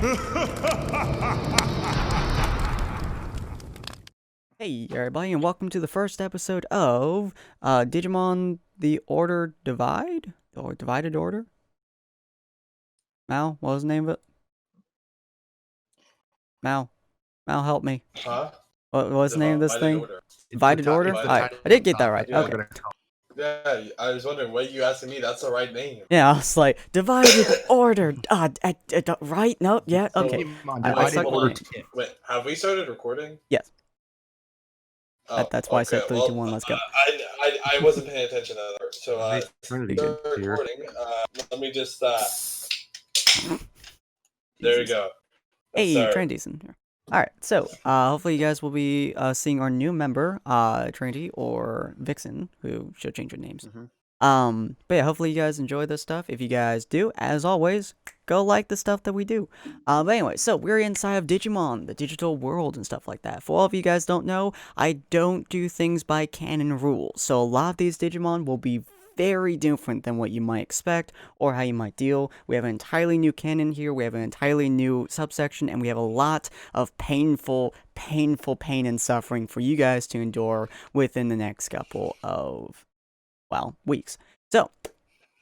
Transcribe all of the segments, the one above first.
Hey everybody, and welcome to the first episode of Digimon The Order Divide? Or Divided Order? Mal, what was the name of it? Mal, help me. Huh? What was the name of this Divided thing? Order. Divided Order? Alright, I did get that right. Okay. Yeah, I was wondering why you asking me. That's the right name. Yeah, I was like, Divided Order. Right? No, yeah, okay. I Wait, suck hold at on. names. Wait, have we started recording? Yes. Oh, That's why I said 3, 2, well, 1, let's go. I wasn't paying attention to that. So, start Good. recording. Let me just, there you go. Hey, Start. Trendy's in here. Alright, so, hopefully you guys will be seeing our new member, Trendy or Vixen, who should change their names. But yeah, hopefully you guys enjoy this stuff. If you guys do, as always, go like the stuff that we do. But anyway, so we're inside of Digimon, the digital world and stuff like that. For all of you guys don't know, I don't do things by canon rules. So a lot of these Digimon will be very different than what you might expect or how you might deal. We have an entirely new canon here, we have an entirely new subsection, and we have a lot of painful pain and suffering for you guys to endure within the next couple of, well, weeks. So,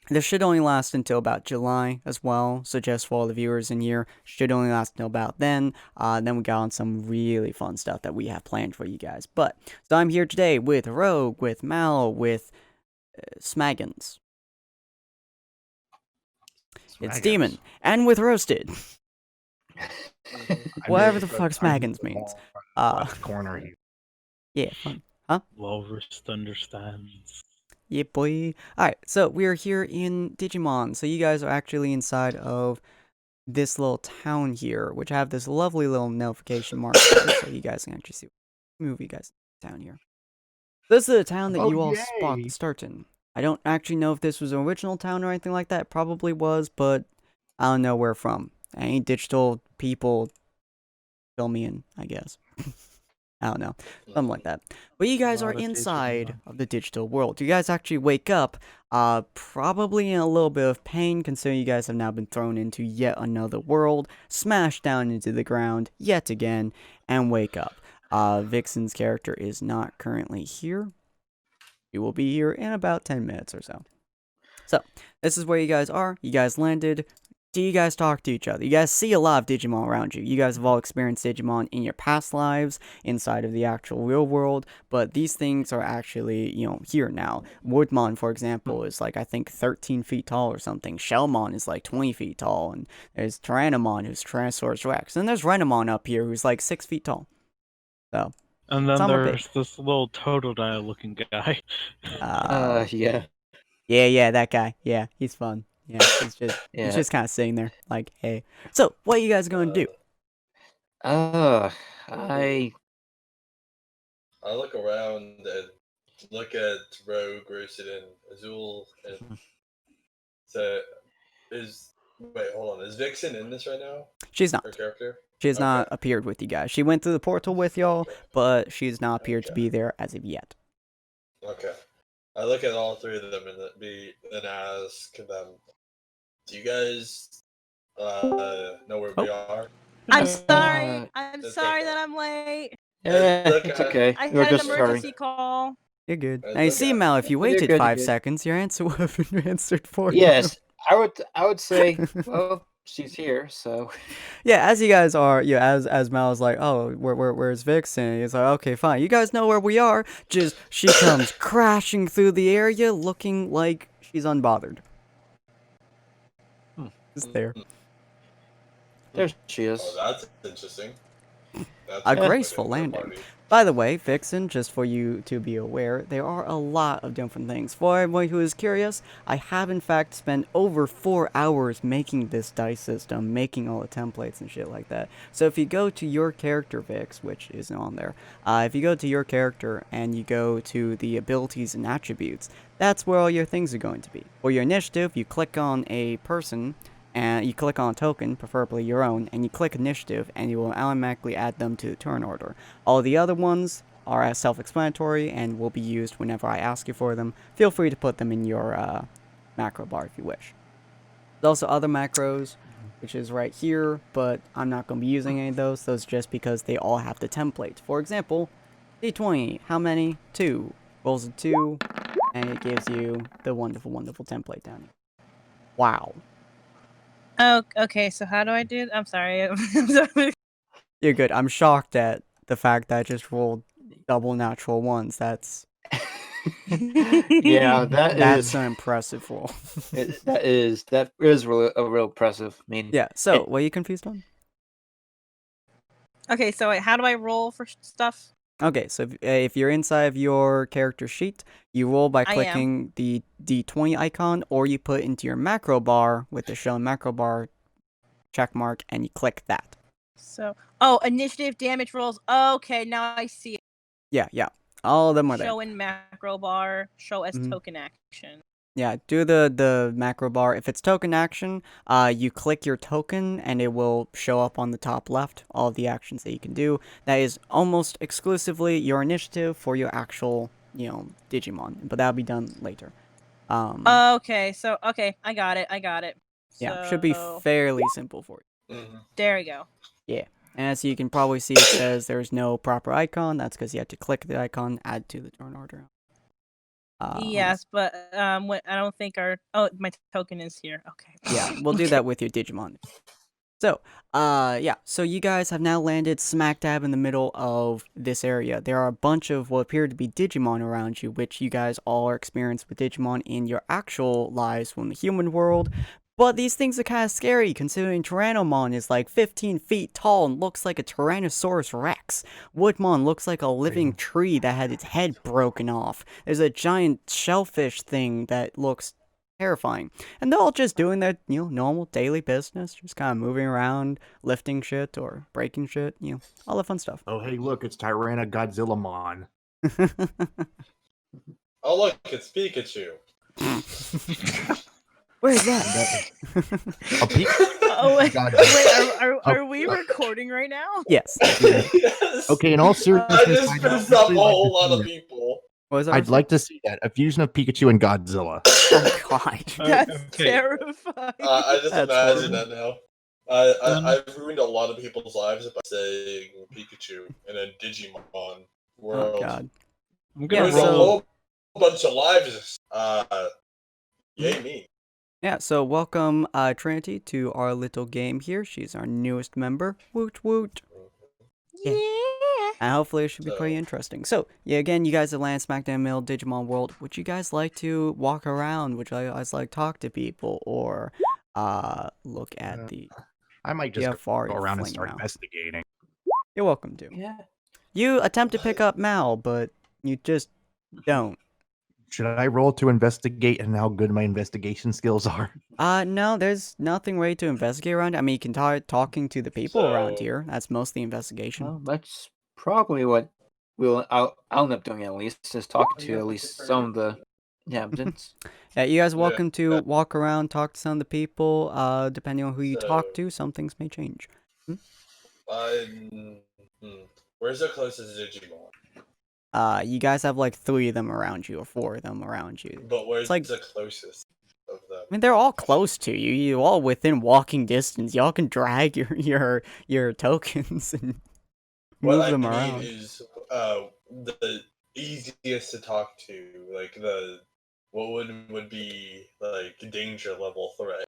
this should only last until about July as well, so just for all the viewers in here, should only last until about then. Then we got on some really fun stuff that we have planned for you guys. But, so I'm here today with Rogue, with Mal, with Smaggins. It's Demon, and with Roasted. Whatever the fuck Smaggins means. Corner here. Yeah, fun. Huh? Walrus understands. Yeah, boy. Alright, so we're here in Digimon. So you guys are actually inside of this little town here, which have this lovely little notification mark. So you guys can actually see. Move you guys down here. This is the town that you all start in. I don't actually know if this was an original town or anything like that. It probably was, but I don't know where from. Any digital people fill me in, I guess. I don't know. Something like that. But you guys are inside of the digital world. You guys actually wake up, probably in a little bit of pain, considering you guys have now been thrown into yet another world, smashed down into the ground yet again, and wake up. Vixen's character is not currently here. He will be here in about 10 minutes or so. So, this is where you guys are. You guys landed. Do you guys talk to each other? You guys see a lot of Digimon around you. You guys have all experienced Digimon in your past lives, inside of the actual real world, but these things are actually, here now. Woodmon, for example, is like, I think, 13 feet tall or something. Shellmon is like 20 feet tall, and there's Tyrannomon, who's Tyrannosaurus Rex, and there's Renamon up here, who's like 6 feet tall. So, and then there's this little Totodile looking guy. Yeah. Yeah, that guy. Yeah, he's fun. Yeah, he's just kind of sitting there, like, hey. So, what are you guys going to do? I look around and look at Rogue, Roasted, and Azul, and so wait, hold on. Is Vixen in this right now? She's not. Her character? She has not appeared with you guys. She went through the portal with y'all, but she has not appeared to be there as of yet. Okay. I look at all three of them and ask them, do you guys know where we are? I'm sorry. I'm sorry that I'm late. It's okay. I We're had an just emergency call. You're good. That's Now you see, okay. Mal, if you waited good, 5 you're good. seconds, your answer would have been answered for you. Yes, I would say, well, she's here, so Yeah, as you guys are, as Mal's like, oh, where's Vixen? He's like, okay, fine. You guys know where we are. Just she comes crashing through the area, looking like she's unbothered. Just there. there she is. Oh, that's interesting. That's A like graceful third landing. party. By the way, Vixen, just for you to be aware, there are a lot of different things. For everyone who is curious, I have in fact spent over 4 hours making this dice system, making all the templates and shit like that. So if you go to your character, Vix, which isn't on there, if you go to your character and you go to the abilities and attributes, that's where all your things are going to be. For your initiative, you click on a person, and you click on a token, preferably your own, and you click initiative, and you will automatically add them to the turn order. All the other ones are self-explanatory and will be used whenever I ask you for them. Feel free to put them in your macro bar if you wish. There's also other macros which is right here, but I'm not going to be using any of those just because they all have the template. For example, D20, how many? 2. Rolls a 2, and it gives you the wonderful, wonderful template down here. Wow. Oh, okay. So how do I do? I'm sorry. I'm sorry. You're good. I'm shocked at the fact that I just rolled double natural ones. That's Yeah, that's an impressive roll. that is really a real impressive. I mean, Yeah, so what are you confused on? Okay, so wait, how do I roll for stuff? Okay, so if you're inside of your character sheet, you roll by I am. clicking the D20 icon, or you put into your macro bar with the shown macro bar check mark, and you click that. So, oh, initiative damage rolls. Okay, now I see it. Yeah. All of them are there. Show in macro bar, show as Mhm. token action. Yeah, do the macro bar. If it's token action, you click your token and it will show up on the top left, all of the actions that you can do. That is almost exclusively your initiative for your actual, Digimon, but that'll be done later. Okay, so I got it. Yeah, should be So, fairly simple for you. there we go. Yeah, and as you can probably see, it says there's no proper icon. That's because you have to click the icon, add to the turn order. Yes, but what I don't think my token is here. Okay. Yeah, we'll do that with your Digimon. So, yeah, so you guys have now landed smack dab in the middle of this area. There are a bunch of what appear to be Digimon around you, which you guys all are experienced with Digimon in your actual lives from the human world. But these things are kind of scary, considering Tyrannomon is like 15 feet tall and looks like a Tyrannosaurus Rex. Woodmon looks like a living tree that had its head broken off. There's a giant shellfish thing that looks terrifying. And they're all just doing their, normal daily business, just kind of moving around, lifting shit or breaking shit, all the fun stuff. Oh, hey, look, it's Tyranna Godzillamon. Oh look, it's Pikachu. Where's that? A peak? Oh wait, God. are we recording right now? Yes. Yes. Okay, in all I seriousness, just I'd pissed off a actually whole like to lot of see people. What was that? I'd like to see that. A fusion of Pikachu and Godzilla. Oh, God. That's Okay. terrifying. I just That's imagine horrible. that now. I've ruined a lot of people's lives by saying Pikachu in a Digimon world. Oh, God. I'm Yeah, gonna Ruined so- a roll. whole bunch of lives. Yay me. Yeah, so welcome, Trinity, to our little game here. She's our newest member. Woot woot. Yeah. And hopefully it should be pretty So- interesting. So, yeah, again, you guys have landed smack down in the middle of Digimon world. Would you guys like to walk around? Would you guys like talk to people? Or, look at the... I might Yeah, just far go you around and fling start around. investigating. You're welcome to. yeah. You attempt to pick up Mal, but you just don't. Should I roll to investigate and how good my investigation skills are? No, there's nothing really to investigate around. I mean, you can try talking to the people around So- here. That's mostly investigation. Well, that's probably what I'll end up doing at least, is talking to at least some of the inhabitants. Yeah, you guys are Yeah. welcome to walk around, talk to some of the people. Depending on who you talk So- to, some things may change. Where's the closest Digimon? You guys have like 3 of them around you, or 4 of them around you. But where's like- the closest of them? I mean, they're all close to you. You all within walking distance. Y'all can drag your tokens and move What them I around. mean is the easiest to talk to, like what would be like danger level threat.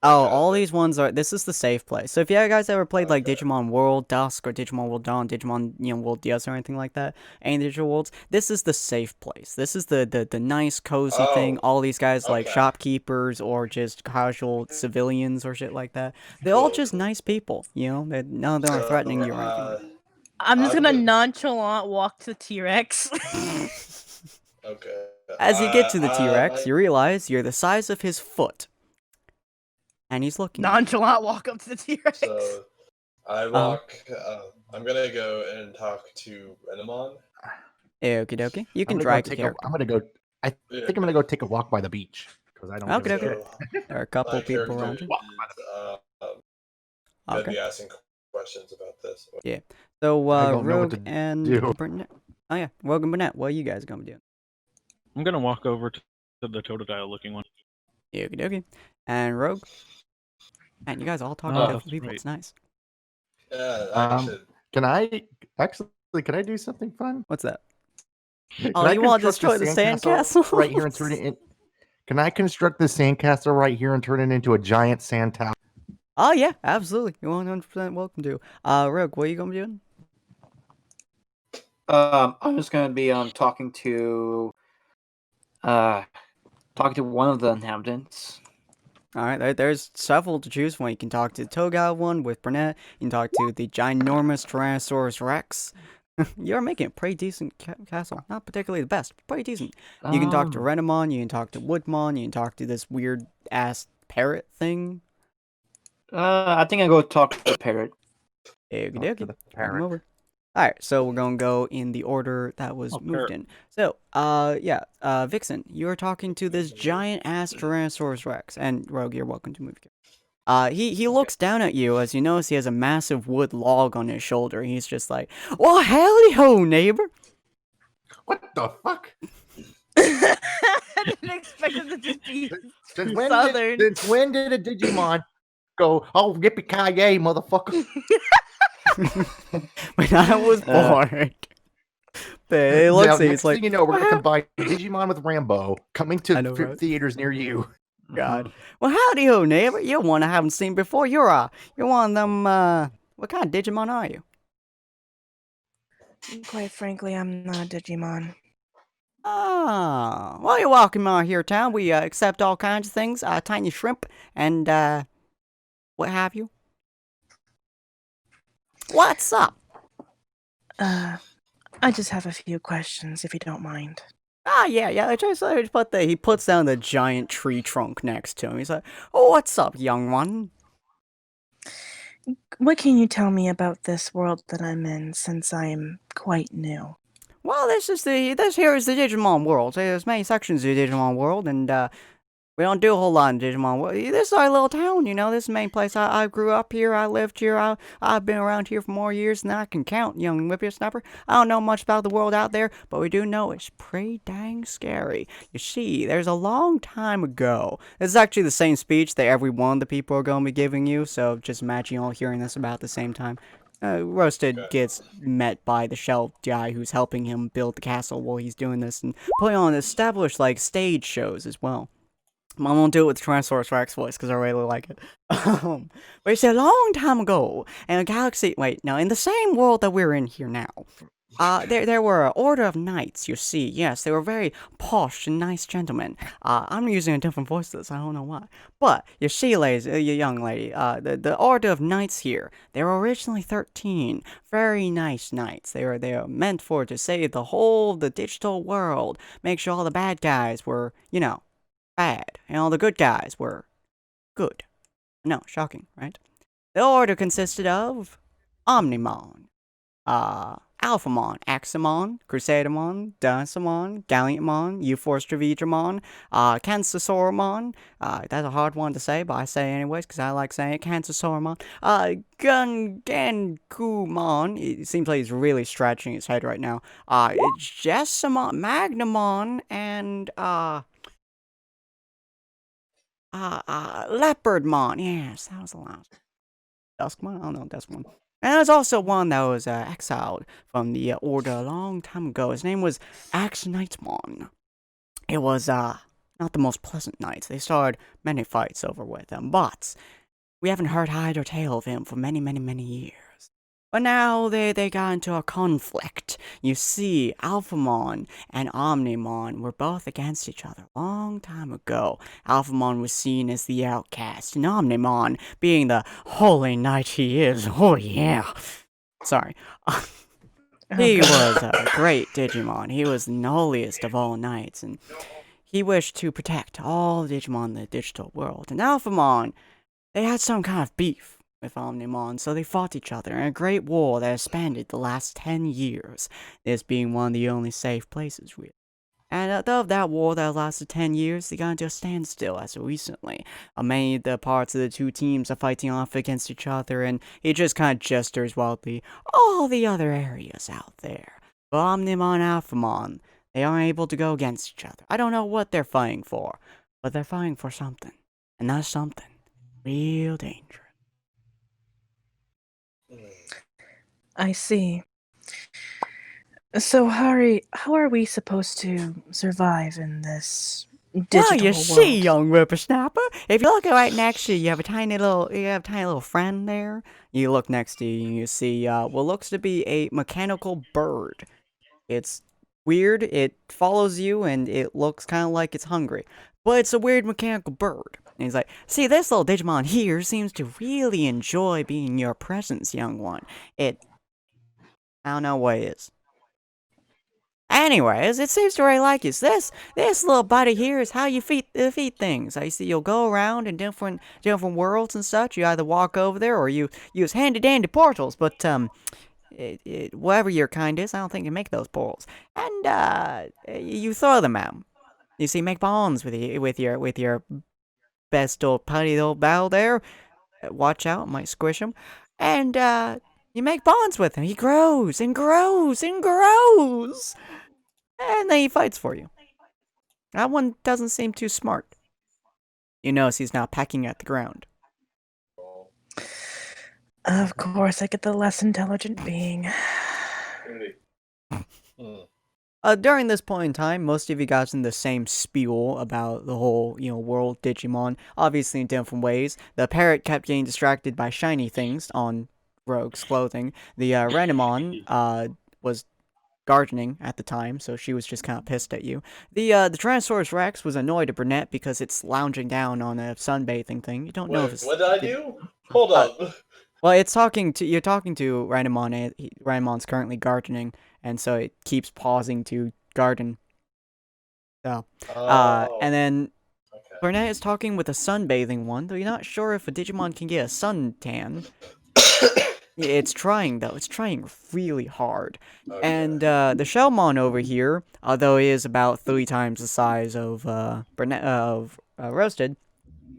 Oh, Okay. all these ones are. This is the safe place. So if you guys ever played like Okay. Digimon World Dusk or Digimon World Dawn, Digimon World DS or anything like that, any Digital Worlds, this is the safe place. This is the nice cozy thing. Oh, All these guys like okay. shopkeepers or just casual civilians or shit like that. They're all Cool, just cool. nice people. None of them are So, threatening you or anything. I'm just I'm gonna good. nonchalant walk to T-Rex. Okay. As you get to the I- T-Rex, you realize you're the size of his foot, and he's looking. at you. Nonchalant walk up to the T-Rex. So I walk. I'm gonna go and talk to Renamon. Okie dokie. You can I'm gonna drag go the take a, character. I'm gonna go. I think I'm gonna go take a walk by the beach because I don't. Okay, give a okay. shit. There are a couple My people character around you. gonna Okay. be asking questions about this. So, I don't know what Rogue to and do. Burnett. Oh yeah, Rogue and Burnett. What are you guys gonna do? I'm gonna walk over to the Totodile looking one. Okie dokie. And Rogue. And you guys all talk Oh, to that's different people. right. It's nice. Yeah, I should. Can I can I do something fun? What's that? Can Oh, I you want to construct destroy the sandcastle right here and sandcastles? turn it in? Can I construct the sandcastle right here and turn it into a giant sand tower? Oh yeah, absolutely. You're 100% welcome to. Rogue, what are you gonna be doing? I'm just gonna be talking to one of the inhabitants. All right, there's several to choose from. You can talk to the Toga one with Burnett. You can talk to the ginormous Tyrannosaurus Rex. You're making a pretty decent castle. Not particularly the best, but pretty decent. You can talk to Renamon. You can talk to Woodmon. You can talk to this weird ass parrot thing. I think I go talk to the parrot. Okie Talk to dokie. the Bring him parrot. over. All right, so we're gonna go in the order that was moved parrot. in. So, Vixen, you're talking to this giant ass Tyrannosaurus Rex, and Rogue, you're welcome to move here. He looks down at you as you notice he has a massive wood log on his shoulder. He's just like, "Well, howdy ho, neighbor." What the fuck? I didn't expect it to just be Since southern. when did a Digimon go, oh, yippee-ki-yay, motherfucker? When I was born. But it looks Now, at you, next it's like, thing you know, we're going to combine Digimon with Rambo, coming I to know, right? theaters near you. God. Well, howdy ho, neighbor. You're one I haven't seen before. You're one of them, what kind of Digimon are you? Quite frankly, I'm not a Digimon. Oh, well, you're welcome here, town. We accept all kinds of things, tiny shrimp and what have you. What's up? I just have a few questions, if you don't mind. Ah, yeah. He puts down the giant tree trunk next to him. He's like, "Oh, what's up, young one?" What can you tell me about this world that I'm in, since I'm quite new? Well, this here is the Digimon world. There's many sections of the Digimon world, and we don't do a whole lot in Digimon world. This is our little town, you know. This is the main place. I grew up here. I lived here. I've been around here for more years than I can count, young whippersnapper. I don't know much about the world out there, but we do know it's pretty dang scary. You see, there's a long time ago. This is actually the same speech that every one of the people are going to be giving you, so just imagine you all hearing this about the same time. Roasted gets met by the shell guy who's helping him build the castle while he's doing this and putting on established, like, stage shows as well. I won't do it with the Tyrannosaurus Rex voice because I really like it. But it's a long time ago in a galaxy. Wait, no, in the same world that we're in here now. There were an order of knights, you see. Yes, they were very posh and nice gentlemen. I'm using a different voice for this, I don't know why. But, you see, ladies, you young lady, the order of knights here, they were originally 13. Very nice knights. They were meant to save the whole of the digital world. Make sure all the bad guys were, you know, bad, and all the good guys were good. No, shocking, right? The order consisted of Omnimon, Alphamon, Axamon, Crusadamon, Dynasamon, Galliantmon, Euforce Dravidramon, Cansasauramon, that's a hard one to say, but I say it anyways, because I like saying it, Cansasauramon, Gungankumon, it seems like he's really stretching his head right now, Jessamon, Magnamon, and, Leopardmon. Yes, that was the last. Duskmon? I don't know, Duskmon. And there's also one that was exiled from the Order a long time ago. His name was Axnightmon. It was not the most pleasant nights. They started many fights over with him, but we haven't heard hide or tail of him for many, many, many years. But now they got into a conflict. You see, Alphamon and Omnimon were both against each other a long time ago. Alphamon was seen as the outcast, and Omnimon, being the holy knight he is, oh yeah. Sorry. He was a great Digimon. He was the holiest of all knights, and he wished to protect all Digimon in the digital world. And Alphamon, they had some kind of beef with Omnimon, so they fought each other in a great war that has spanned the last 10 years, this being one of the only safe places, really. And of that war that lasted 10 years, they got into a standstill as of recently. Many of the parts of the two teams are fighting off against each other, and he just kind of gestures wildly, all the other areas out there. But Omnimon and Alphamon, they aren't able to go against each other. I don't know what they're fighting for, but they're fighting for something. And that something Real dangerous. I see. So, how are we supposed to survive in this digital Well, you world? see, young whippersnapper, if you look right next to you, you have a tiny little friend there. You look next to you, and you see what looks to be a mechanical bird. It's weird. It follows you, and it looks kind of like it's hungry, but it's a weird mechanical bird. And he's like, "See, this little Digimon here seems to really enjoy being in your presence, young one. I don't know what it is." Anyways, it seems to really like you. So this little buddy here is how you feed things. I see you'll go around in different worlds and such. You either walk over there or you use handy dandy portals. But whatever your kind is, I don't think you make those portals. And you throw them out. You see, make bonds with your best old putty old pal there. Watch out, might squish him. And you make bonds with him. He grows and grows and grows. And then he fights for you. That one doesn't seem too smart. You notice he's now pecking at the ground. Of course, I get the less intelligent being. During this point in time, most of you got in the same spiel about the whole, world Digimon, obviously in different ways. The parrot kept getting distracted by shiny things on Rogue's clothing. The Renamon was gardening at the time, so she was just kind of pissed at you. The Tyrannosaurus Rex was annoyed at Burnett because it's lounging down on a sunbathing thing. You don't know if it's... What did I do? Hold up. Well, you're talking to Renamon, and Renamon's currently gardening, and so it keeps pausing to garden. So, and then Okay. Burnett is talking with a sunbathing one, though you're not sure if a Digimon can get a suntan. It's trying, though. It's trying really hard. Okay. And the Shellmon over here, although he is about 3 times the size of Roasted,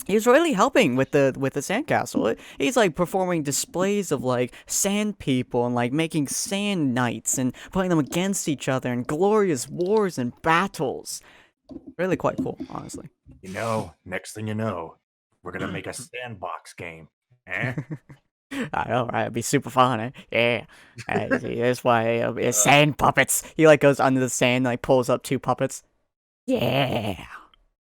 he's really helping with the sandcastle. He's like performing displays of like sand people and like making sand knights and putting them against each other in glorious wars and battles. Really quite cool, honestly. Next thing you know, we're gonna make a sandbox game. Eh? I know, right? It'd be super fun, eh? Yeah. See, that's why it's sand puppets. He like goes under the sand and like pulls up 2 puppets. Yeah. I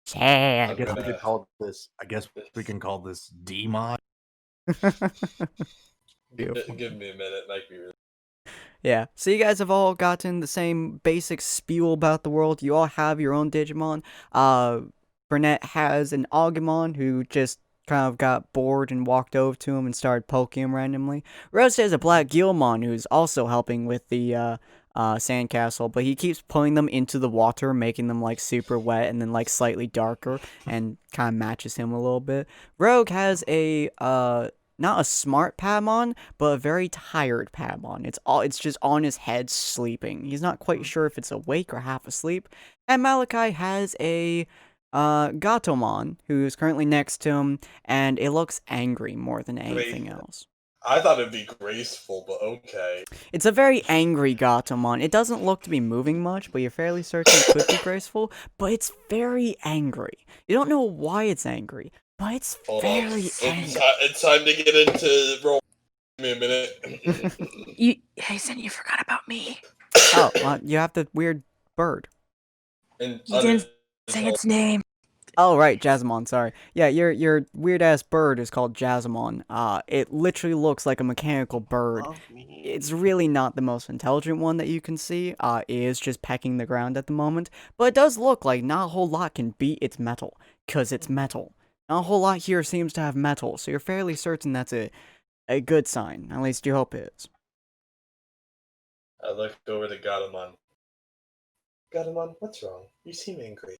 Sand. guess we could call this. I guess we can call this Demon. Beautiful. Give me a minute. Might be really... Yeah, so you guys have all gotten the same basic spiel about the world. You all have your own Digimon. Burnett has an Agumon who just kind of got bored and walked over to him and started poking him randomly. Rose has a Black Guilmon who's also helping with the sandcastle, but he keeps pulling them into the water, making them like super wet and then like slightly darker, and kind of matches him a little bit. Rogue has a not a smart Paimon, but a very tired Paimon. It's just on his head sleeping. He's not quite sure if it's awake or half asleep. And Malachi has a Gatomon, who's currently next to him, and it looks angry more than anything else. I thought it'd be graceful, but okay. It's a very angry Gatomon. It doesn't look to be moving much, but you're fairly certain it could be graceful, but it's very angry. You don't know why it's angry, but it's very angry. It's time to get into roll. Give me a minute. Hazen, you forgot about me. Oh, well, you have the weird bird. And You didn't say its name. Oh, right, Jazzamon, sorry. Yeah, your weird-ass bird is called Jazzamon. It literally looks like a mechanical bird. It's really not the most intelligent one that you can see. It is just pecking the ground at the moment. But it does look like not a whole lot can beat its metal, because it's metal. Not a whole lot here seems to have metal, so you're fairly certain that's a good sign. At least you hope it is. I looked over to Gatomon. Gatomon, what's wrong? You seem angry.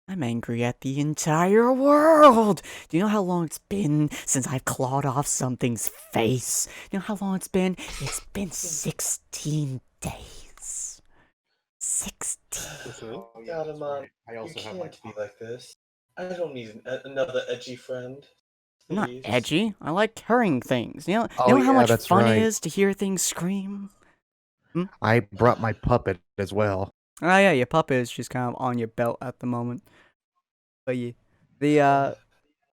I'm angry at the entire world! Do you know how long it's been since I've clawed off something's face? Do you know how long it's been? It's been 16 days. 16. Gatomon, you can't be like this. I don't need another edgy friend. I'm not Please. edgy. I like hearing things. You know Oh, how yeah, much that's fun right. it is to hear things scream? I brought my puppet as well. Oh yeah, your puppet is just kind of on your belt at the moment. But yeah,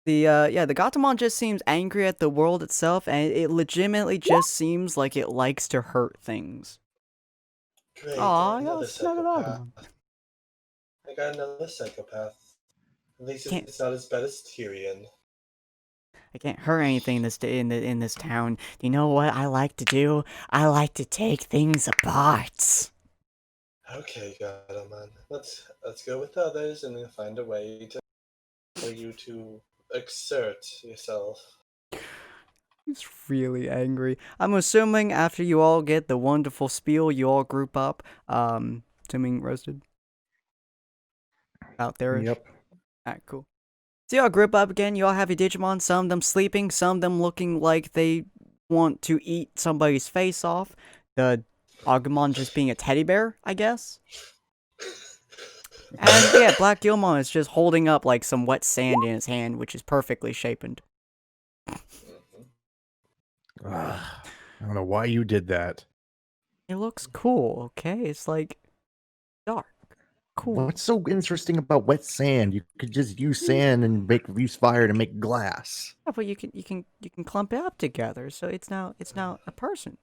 The the Gatomon just seems angry at the world itself, and it legitimately just seems like it likes to hurt things. Great, Aw, another that's not an psychopath. Agumon. I got another psychopath. At least Can't- it's not as bad as Tyrion. I can't hurt anything in this town. Do you know what I like to do? I like to take things apart. Okay, Gatomon. Let's go with the others and then find a way for you to exert yourself. He's really angry. I'm assuming after you all get the wonderful spiel, you all group up. Assuming Roasted out there. Yep. Alright, cool. So you all group up again. You all have your Digimon. Some of them sleeping. Some of them looking like they want to eat somebody's face off. The Agumon just being a teddy bear, I guess. And yeah, Black Gilmon is just holding up like some wet sand in his hand, which is perfectly shapened. I don't know why you did that. It looks cool, okay? It's like dark. Cool. What's so interesting about wet sand? You could just use sand and use fire to make glass. Yeah, but you can clump it up together, so it's now a person.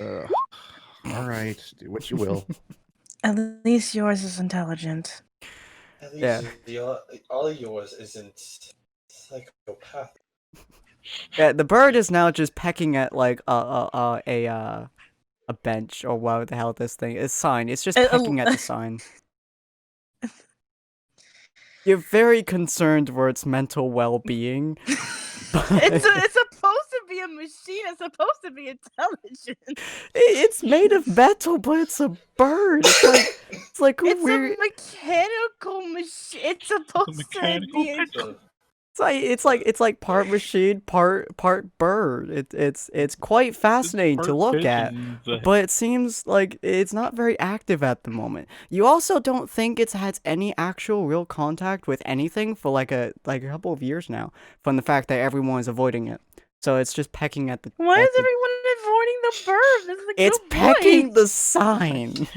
All right, do what you will. At least yours is intelligent. At Yeah. least all yours isn't psychopath. Yeah, the bird is now just pecking at like a bench or whatever the hell this thing is. Sign. It's just pecking at the sign. You're very concerned for its mental well-being. It's supposed to be a machine. It's supposed to be intelligent. It's made of metal, but it's a bird. It's like It's weird. a mechanical machine. It's supposed to be. It's like part machine, part bird. It's quite fascinating to look at, but it seems like it's not very active at the moment. You also don't think it has any actual real contact with anything for like a couple of years now, from the fact that everyone is avoiding it. So it's just pecking at the. Why at is everyone avoiding the bird? This is a It's good pecking point. the sign.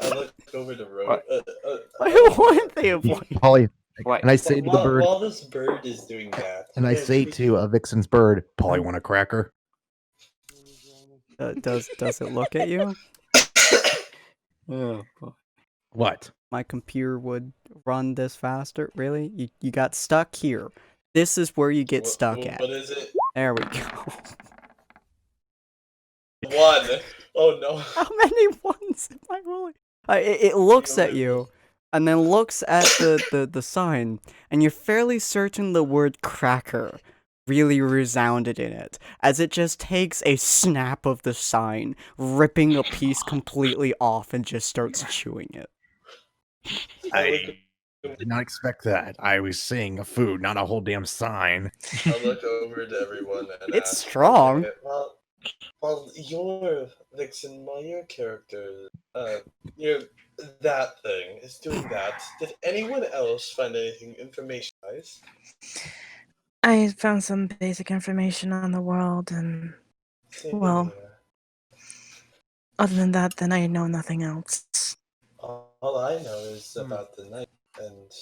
I look over the road. Why weren't they avoiding? Polly, What? and I say to the bird, While this bird is doing that, and I say to Vixen's bird, Polly, want a cracker? Does it look at you? Oh, boy. What? My computer would run this faster. Really? You got stuck here. This is where you get stuck at. What is it? There we go. One. Oh no. How many ones am I rolling? It looks at you, and then looks at the sign, and you're fairly certain the word cracker really resounded in it, as it just takes a snap of the sign, ripping a piece completely off, and just starts chewing it. I did not expect that. I was saying a food, not a whole damn sign. I look over to everyone and It's ask, strong. okay, well, your Vixen, while your character, that thing is doing that. Did anyone else find anything information-wise? I found some basic information on the world, and Same Well- here. other than that, then I know nothing else. All I know is about the night and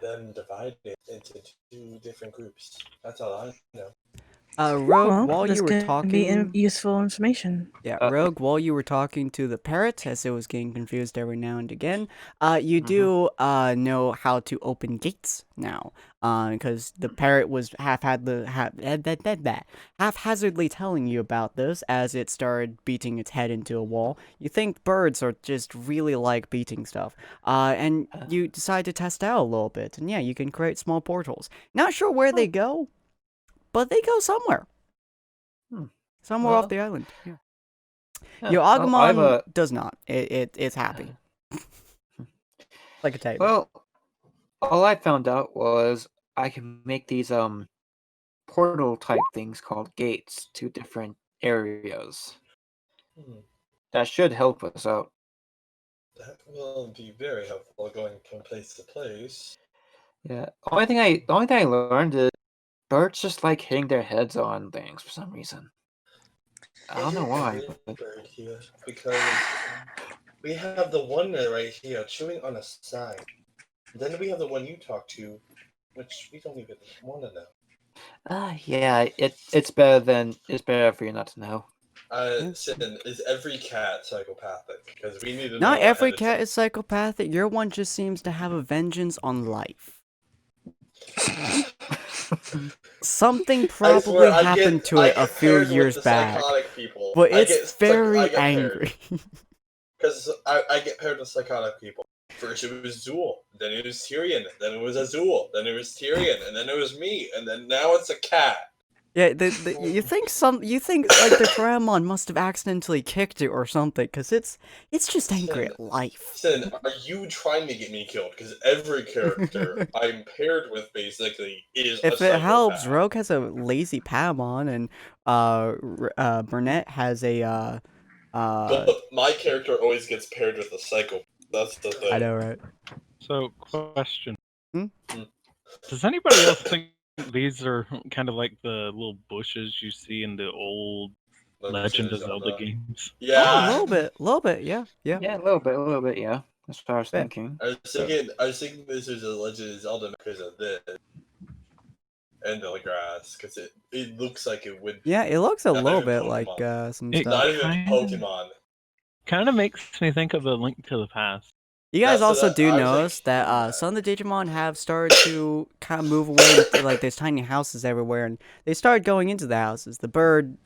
them divided into two different groups. That's all I know. Rogue, Well, while this you were could be talking, useful information. yeah, Rogue, while you were talking to the parrot, as it was getting confused every now and again, you do know how to open gates now, because the parrot was haphazardly telling you about this as it started beating its head into a wall. You think birds are just really like beating stuff, and you decide to test out a little bit, and yeah, you can create small portals. Not sure where they go, but they go somewhere. Somewhere off Well, the island. Yeah. Yeah, Your well, I have Agumon a- does not. It's happy. Like a table. Well, all I found out was I can make these portal type things called gates to different areas. That should help us out. That will be very helpful going from place to place. Yeah. The only thing I learned is birds just like hitting their heads on things for some reason. I don't know why. There's a But bird here because We have the one right here chewing on a sign. Then we have the one you talk to, which we don't even want to know. Yeah, it's better for you not to know. Sin, is every cat psychopathic? Because we need to know. Not every ahead of cat time. is psychopathic. Your one just seems to have a vengeance on life. Something I probably swear, happened to it a few paired with years the back, psychotic people. but I it's get very paired. angry. Because I get paired with psychotic people. First it was Zool, then it was Tyrion, then it was Azul, then it was Tyrion, and then it was me, and then now it's a cat. Yeah, you think like the Paramon must have accidentally kicked it or something, because it's just angry at life. Sin, are you trying to get me killed? Because every character I'm paired with basically is a If it psychopath. helps, Rogue has a lazy Paramon, and Burnett has a But my character always gets paired with a psycho. That's the thing. I know, right? So, question. Hmm? Does anybody else think these are kind of like the little bushes you see in the old Legend of Zelda games? Yeah. Oh, a little bit, yeah. Yeah, a little bit, yeah. That's what I was Yeah. thinking. I was thinking this was a Legend of Zelda because of this. And the grass, because it looks like it would. Yeah, it looks a Not little even bit Pokemon. like some It stuff. Not even Kinda- Pokemon. Kind of makes me think of a Link to the Past. You guys That's what also I do was notice that thinking. some of the Digimon have started to kind of move away into like there's tiny houses everywhere, and they started going into the houses. The bird,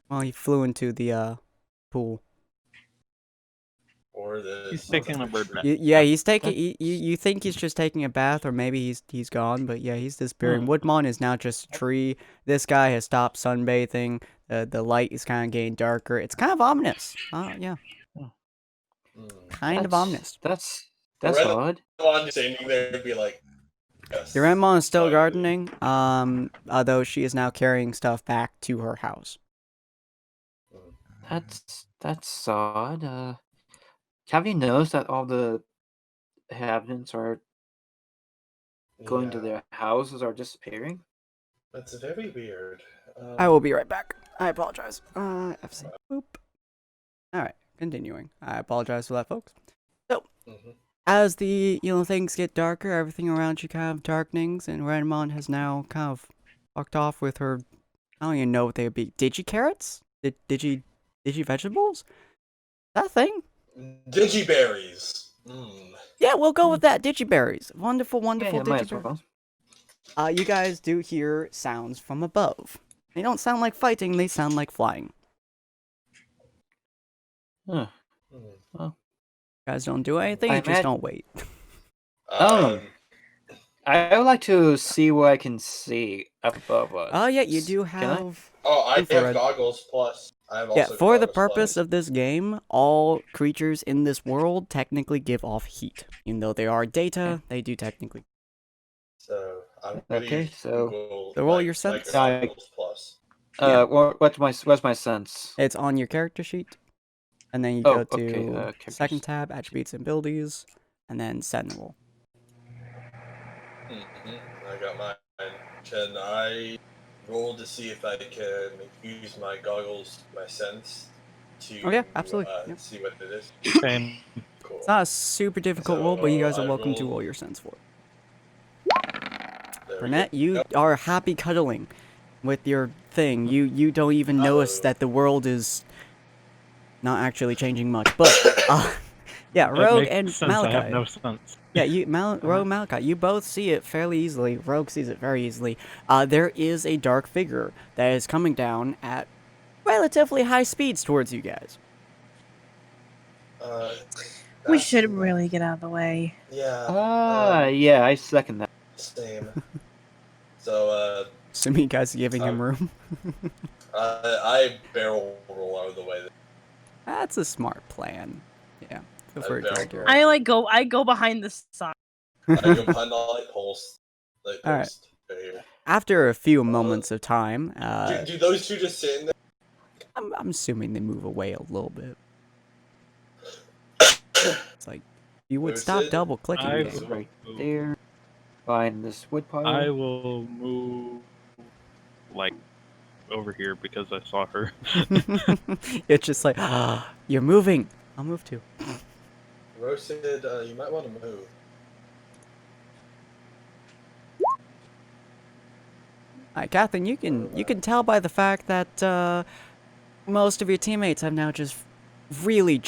well, he flew into the pool. Or the. He's taking a bird bath. Yeah, he's taking. You think he's just taking a bath, or maybe he's gone, but yeah, he's disappearing. Woodmon is now just a tree. This guy has stopped sunbathing. The light is kind of getting darker. It's kind of ominous. Yeah, kind of ominous. That's Right. odd. On standing there and be like. Yes. The Renmon is still Sorry. gardening. Although she is now carrying stuff back to her house. That's odd. Have you noticed that all the inhabitants are going to Yeah, their houses or disappearing? That's very weird. I will be right back. I apologize. FC. Boop. Alright, continuing. I apologize for that, folks. So, as the, things get darker, everything around you kind of darkenings, and Renmon has now kind of fucked off with her, I don't even know what they would be. Digi-carrots? Digi vegetables? That thing? Digiberries. Yeah, we'll go with that. Digiberries. Wonderful, wonderful Yeah, might as Digiberries. well. You guys do hear sounds from above. They don't sound like fighting, they sound like flying. Huh. You guys don't do anything, I you just imagine- don't wait. I would like to see what I can see up above us. Oh, yeah, you do Can I? have... I infrared. have goggles plus. I have Yeah, also for the goggles purpose plus. of this game, all creatures in this world technically give off heat. Even though they are data, they do technically. So I'm gonna Okay, use so- Google, So roll like, your sense. goggles plus. What's my sense? It's on your character sheet. And then you Oh, go to okay, characters. second tab, attributes and abilities, and then sentinel. I got mine. Can I roll to see if I can use my goggles, my sense, to Oh, yeah, absolutely, yep. see what it is? Same. Cool. It's not a super difficult So, roll, but you guys are I welcome to rolled- roll your sense for it. There we Burnett, go. you Yep. are happy cuddling with your thing. You don't even notice that the world is not actually changing much. But yeah, That Rogue makes and sense. I have Malachi. no sense. Yeah, Rogue and Malachi, you both see it fairly easily. Rogue sees it very easily. There is a dark figure that is coming down at relatively high speeds towards you guys. We That's- should really get out of the way. Yeah. Yeah, I second that. Same. So, Assuming you guys are giving him room. I barrel roll out of the way. That's a smart plan. Yeah, feel free to barrel do it. roll. I go behind the sign. I go behind the light post. Light All right. post. Right here. After a few moments of time, Do those two just sit in there? I'm assuming they move away a little bit. It's like you would Where's stop it? double clicking. I game. will- Right there. Find this wood pile. I will move like over here because I saw her. It's just like you're moving. I'll move too. Roasted, you might want to move. Alright, Catherine, you can tell by the fact that most of your teammates have now just really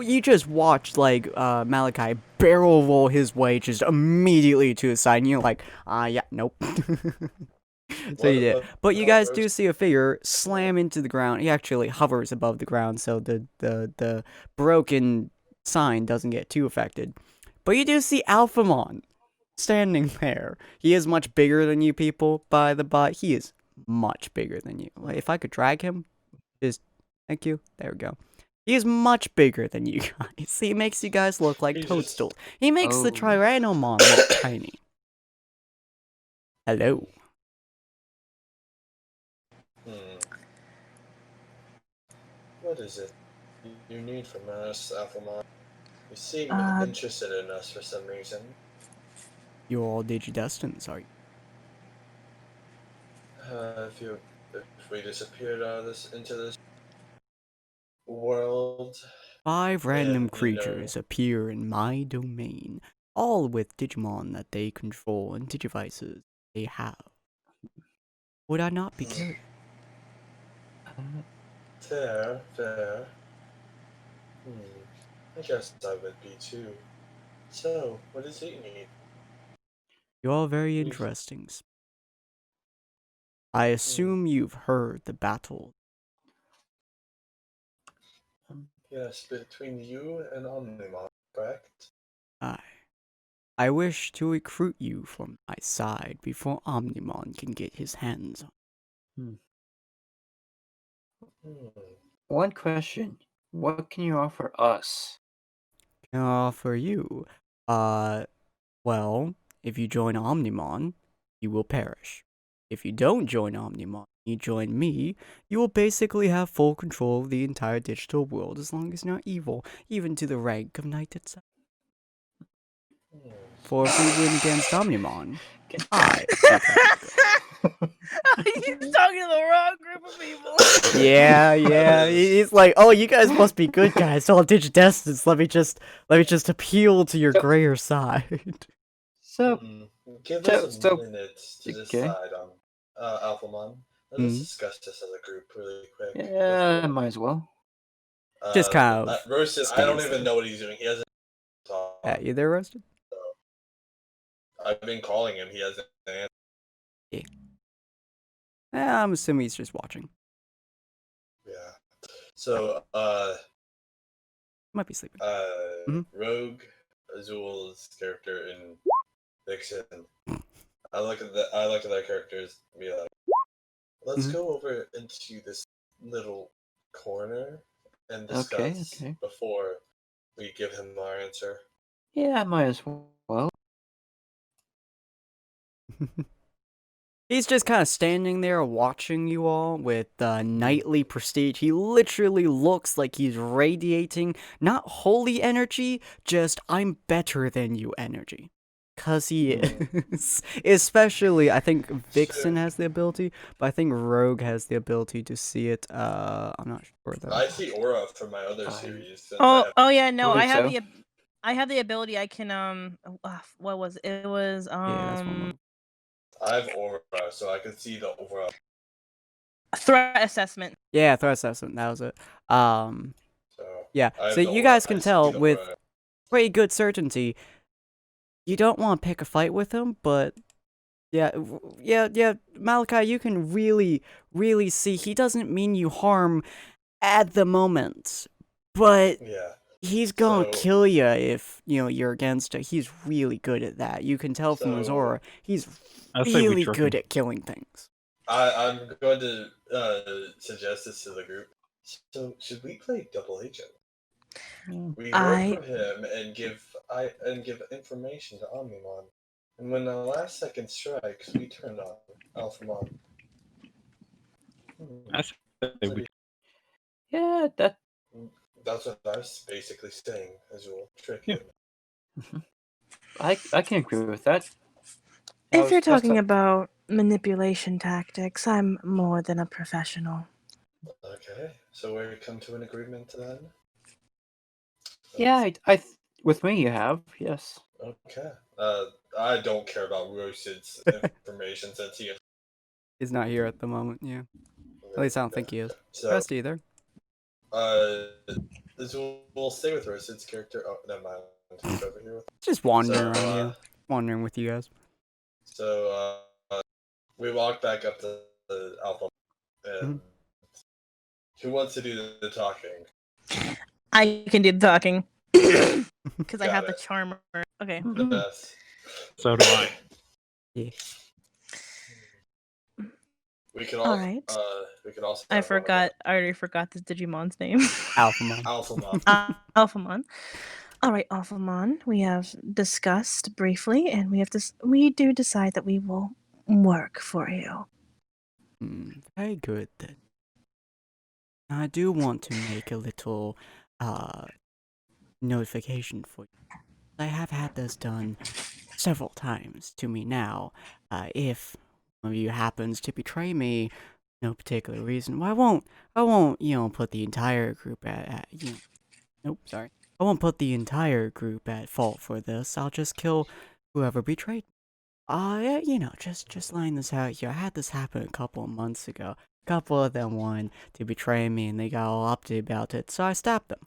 you just watched like Malachi barrel roll his way just immediately to his side, and you're like, yeah, nope. So you did. But you guys do see a figure slam into the ground. He actually hovers above the ground, so the broken sign doesn't get too affected. But you do see Alphamon standing there. He is much bigger than you people, by the by. He is much bigger than you. Like, if I could drag him, just thank you. There we go. He is much bigger than you guys. He makes you guys look like toadstools. He makes the Tyrannomon look tiny. Hello. What is it you need from us, Alphamon? You seem interested in us for some reason. You're all Digidestins, are you? If we disappeared out of into this world. 5 random creatures appear in my domain, all with Digimon that they control and Digivices they have. Would I not be curious? Fair. I guess I would be too. So, what does it need? You're all very interesting. I assume you've heard the battle. Yes, between you and Omnimon, correct? I wish to recruit you from my side before Omnimon can get his hands on. One question. What can you offer us? Can I offer you? Well, if you join Omnimon, you will perish. If you don't join Omnimon, you join me, you will basically have full control of the entire digital world as long as you're not evil, even to the rank of Knight itself. For if we win against Omnimon, He's talking to the wrong group of people. Yeah. He's like, oh, you guys must be good guys, all Digidestins. Let me just appeal to your grayer side. So, give us a minute to decide on Alphamon. Let's discuss this as a group really quick. Yeah, might as well. Just kind of. Roasted, I don't even know what he's doing. He hasn't talked. Yeah, you there, Roasted? I've been calling him. He hasn't answered. Yeah, I'm assuming he's just watching. Yeah. So, might be sleeping. Rogue Azul's character in Vixen. I look at their characters and be like, let's go over into this little corner and discuss before we give him our answer. Yeah, might as well. He's just kind of standing there watching you all with knightly prestige. He literally looks like he's radiating not holy energy, just I'm better than you energy. Cause he is. Especially, I think Vixen has the ability, but I think Rogue has the ability to see it. I'm not sure though. I see aura from my other series. Oh yeah, no, I have the ability. I can what was it? It was Yeah, that's one. I have aura, so I can see the aura. Threat assessment. Yeah, threat assessment. That was it. Yeah. So you guys can tell with pretty good certainty. You don't want to pick a fight with him, but yeah, Malachi, you can really see he doesn't mean you harm at the moment, but he's gonna kill you if you're against it. He's really good at that. You can tell from his aura. He's really good at killing things. I'm going to suggest this to the group. So should we play double agent? We work for him and give information to Omnimon, and when the last second strikes, we turn on Alphamon. Yeah, that's what I was basically saying. Azul, trick him. I can agree with that. If you're talking about manipulation tactics, I'm more than a professional. Okay, so we come to an agreement then. Yeah, With me, you have, yes. Okay. I don't care about Roasted's information since he is. He's not here at the moment, yeah. At least I don't think he is. So, Rest either. we'll stay with Roasted's character. Oh, never mind. He's over here with. Just wandering So, around, yeah. Wandering with you guys. So, we walk back up to the Alpha, and who wants to do the talking? I can do the talking because I Got have the it. charmer. Okay. The best. So do I. Yeah. We could also. Alright. We could also. I have one of forgot. I already forgot the Digimon's name. Alphamon. Alphamon. Alphamon. All right, Alphamon, we have discussed briefly, and we do decide that we will work for you. Very good then. I do want to make a little notification for you. I have had this done several times to me now. If one of you happens to betray me, no particular reason, well, I won't, put the entire group at nope, sorry. I won't put the entire group at fault for this. I'll just kill whoever betrayed me. Yeah, just laying this out here. I had this happen a couple of months ago. A couple of them wanted to betray me and they got all uppity about it, so I stabbed them.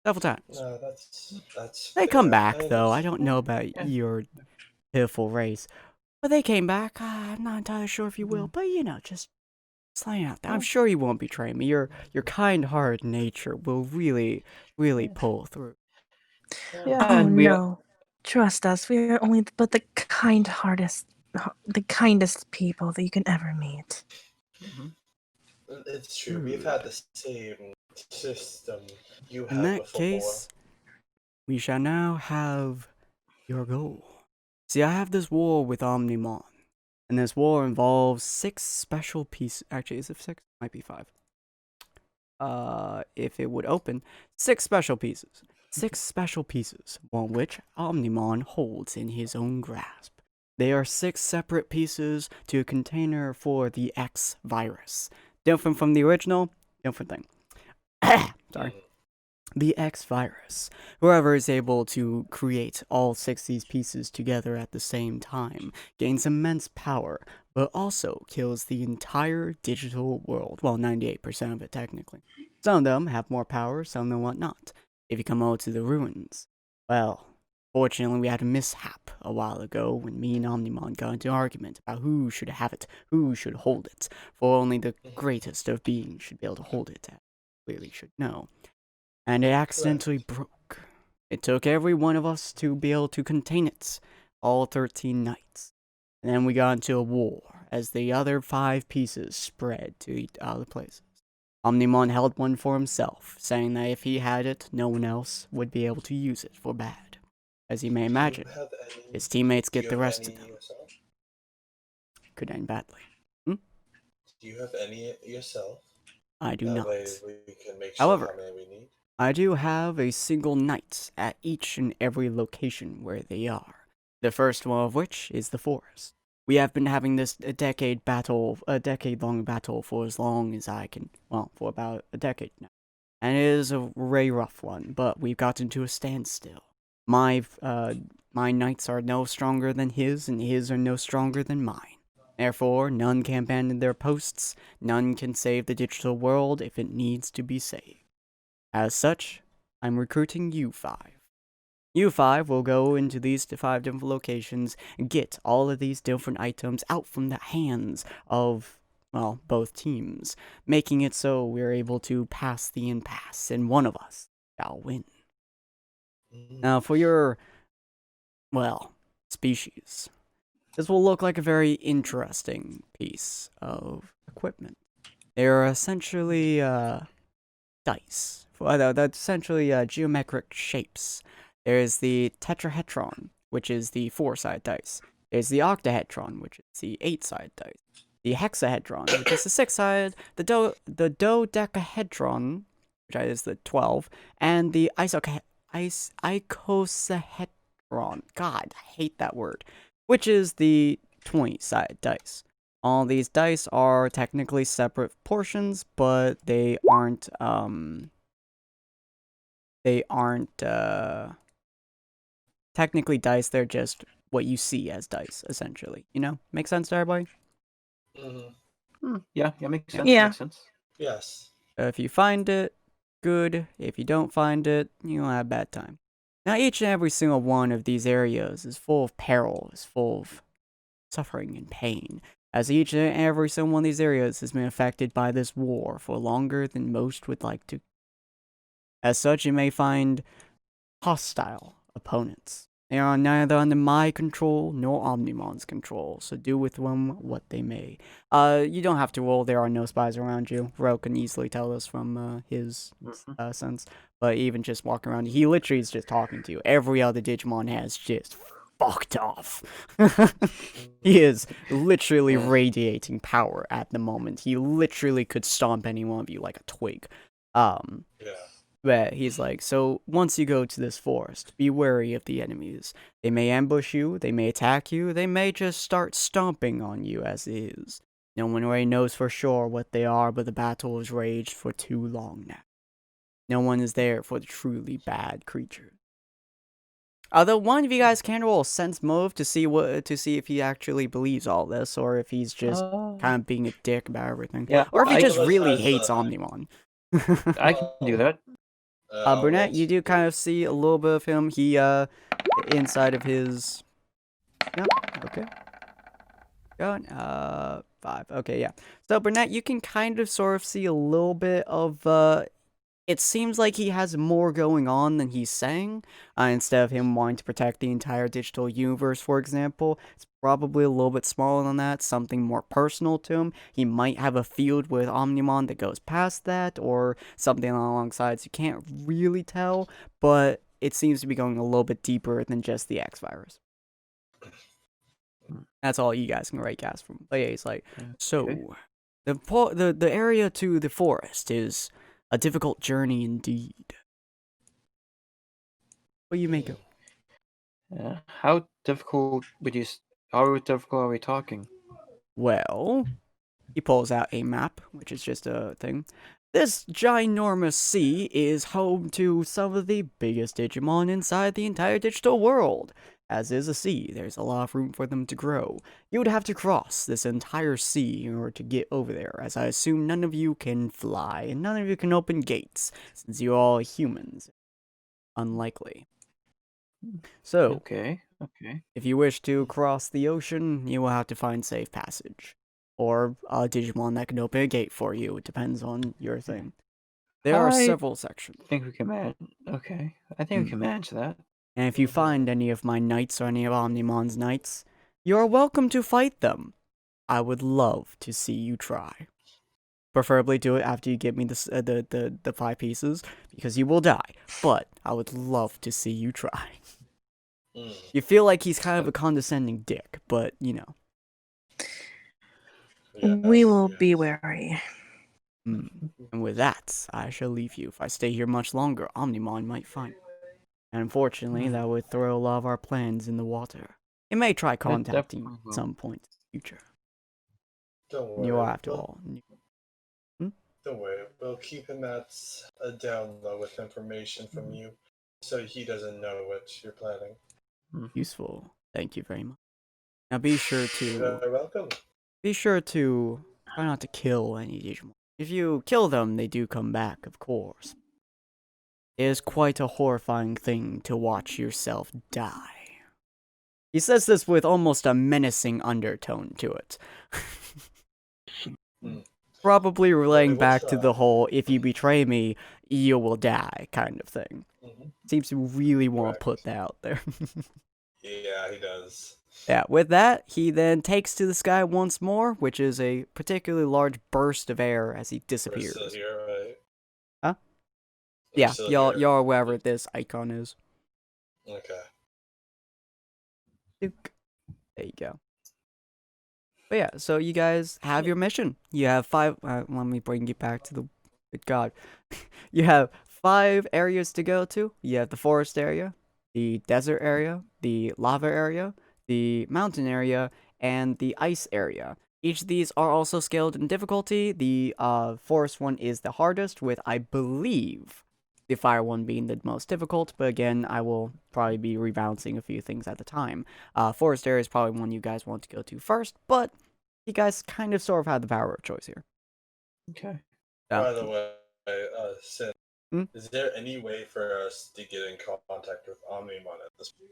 Several times. No, that's. They come fair. back, though. I understand. don't know about your pitiful race. But they came back. I'm not entirely sure if you will, but just laying out there. I'm sure you won't betray me. Your kind-hearted nature will really, really pull through. Yeah, Oh and we no. Trust us, we are only but the kindest people that you can ever meet. It's true. We've had the same system you have In that before. case, we shall now have your goal. See, I have this war with Omnimon, and this war involves 6 special pieces. Actually, is it 6? Might be 5. If it would open, 6 special pieces. 6 special pieces, one which Omnimon holds in his own grasp. They are 6 separate pieces to a container for the X virus. Different from the original, different thing. Sorry. The X virus. Whoever is able to create all 6 of these pieces together at the same time gains immense power, but also kills the entire digital world. Well, 98% of it, technically. Some of them have more power, some of them whatnot. If you come over to the ruins, well, fortunately we had a mishap a while ago when me and Omnimon got into an argument about who should have it, who should hold it, for only the greatest of beings should be able to hold it, as you clearly should know. And it accidentally broke. It took every one of us to be able to contain it, all 13 knights. And then we got into a war, as the other 5 pieces spread to other places. Omnimon held one for himself, saying that if he had it, no one else would be able to use it for bad. As you may imagine, his teammates get the rest of them. Yourself? Could end badly. Do you have any yourself? I do That not. way we can make sure However, how many we need. I do have a single knight at each and every location where they are. The first one of which is the forest. We have been having this a decade-long battle for as long as I can, well, for about a decade now. And it is a very rough one, but we've gotten to a standstill. My knights are no stronger than his, and his are no stronger than mine. Therefore, none can abandon their posts, none can save the digital world if it needs to be saved. As such, I'm recruiting you 5. You 5 will go into these 5 different locations and get all of these different items out from the hands of, well, both teams, making it so we're able to pass the impasse, and one of us shall win. Now, for your, well, species, this will look like a very interesting piece of equipment. They're essentially, dice. That's essentially geometric shapes. There's the tetrahedron, which is the 4-sided dice. There's the octahedron, which is the 8-sided dice. The hexahedron, which is the 6-sided. The dodecahedron, which is the 12, and the icosahedron. God, I hate that word. Which is the 20-sided dice. All these dice are technically separate portions, but they aren't, they aren't technically dice. They're just what you see as dice, essentially. You know, make sense to everybody? Yeah, makes Yeah. sense. Yeah. Makes sense. Yes. If you find it, good. If you don't find it, you'll have a bad time. Now, each and every single one of these areas is full of peril, is full of suffering and pain, as each and every single one of these areas has been affected by this war for longer than most would like to. As such, you may find hostile opponents. They are neither under my control nor Omnimon's control, so do with them what they may. You don't have to roll, there are no spies around you. Ro can easily tell us from his sense. But even just walking around, he literally is just talking to you. Every other Digimon has just fucked off. He is literally radiating power at the moment. He literally could stomp any one of you like a twig. Yeah. But he's like, so once you go to this forest, be wary of the enemies. They may ambush you, they may attack you, they may just start stomping on you as is. No one really knows for sure what they are, but the battle has raged for too long now. No one is there for the truly bad creatures. Although one of you guys can roll a sense move to see if he actually believes all this, or if he's just kind of being a dick about everything. Yeah, Or if he I- just really has, hates Omnimon. I can do that. Burnett, you do kind of see a little bit of him. He, inside of his... Yep, okay. Going, 5. Okay, yeah. So, Burnett, you can kind of sort of see a little bit of, it seems like he has more going on than he's saying. Instead of him wanting to protect the entire digital universe, for example, it's probably a little bit smaller than that, something more personal to him. He might have a feud with Omnimon that goes past that, or something alongside, so you can't really tell, but it seems to be going a little bit deeper than just the X-Virus. That's all you guys can right cast from. But yeah, he's like, so, the area to the forest is a difficult journey indeed. What do you make of? How difficult are we talking? Well, he pulls out a map, which is just a thing. This ginormous sea is home to some of the biggest Digimon inside the entire digital world. As is a sea, there's a lot of room for them to grow. You would have to cross this entire sea in order to get over there, as I assume none of you can fly, and none of you can open gates, since you're all humans. Unlikely. So, Okay. if you wish to cross the ocean, you will have to find safe passage. Or a Digimon that can open a gate for you. It depends on your thing. There are several sections. I think we can manage. Okay. I think we can manage that. And if you find any of my knights or any of Omnimon's knights, you are welcome to fight them. I would love to see you try. Preferably do it after you give me the 5 pieces, because you will die. But I would love to see you try. You feel like he's kind of a condescending dick, but you know. We will be wary. And with that, I shall leave you. If I stay here much longer, Omnimon might find me. And unfortunately, that would throw a lot of our plans in the water. It may try contacting you at some point in the future. Don't worry. You are, after all. Don't worry. We'll keep him at a down low with information from you, so he doesn't know what you're planning. Useful. Thank you very much. Now be sure to... You're welcome. Be sure to try not to kill any Digimon. If you kill them, they do come back, of course. It is quite a horrifying thing to watch yourself die. He says this with almost a menacing undertone to it. Probably relaying back to the whole, if you betray me, you will die kind of thing. Seems to really want to put that out there. Yeah, he does. Yeah, with that, he then takes to the sky once more, which is a particularly large burst of air as he disappears. We're still here, right? Huh? We're Yeah, still y'all here. are wherever this icon is. Okay. Duke. There you go. But yeah, so you guys have your mission. You have 5... let me bring you back to the... Good God. You have 5 areas to go to. You have the forest area, the desert area, the lava area, the mountain area, and the ice area. Each of these are also scaled in difficulty. The forest one is the hardest, with, I believe, The fire one being the most difficult, but again, I will probably be rebalancing a few things at the time. Forest area is probably one you guys want to go to first, but you guys kind of sort of have the power of choice here. Okay. By the way, Sin, Hmm? is there any way for us to get in contact with Omnimon at this point?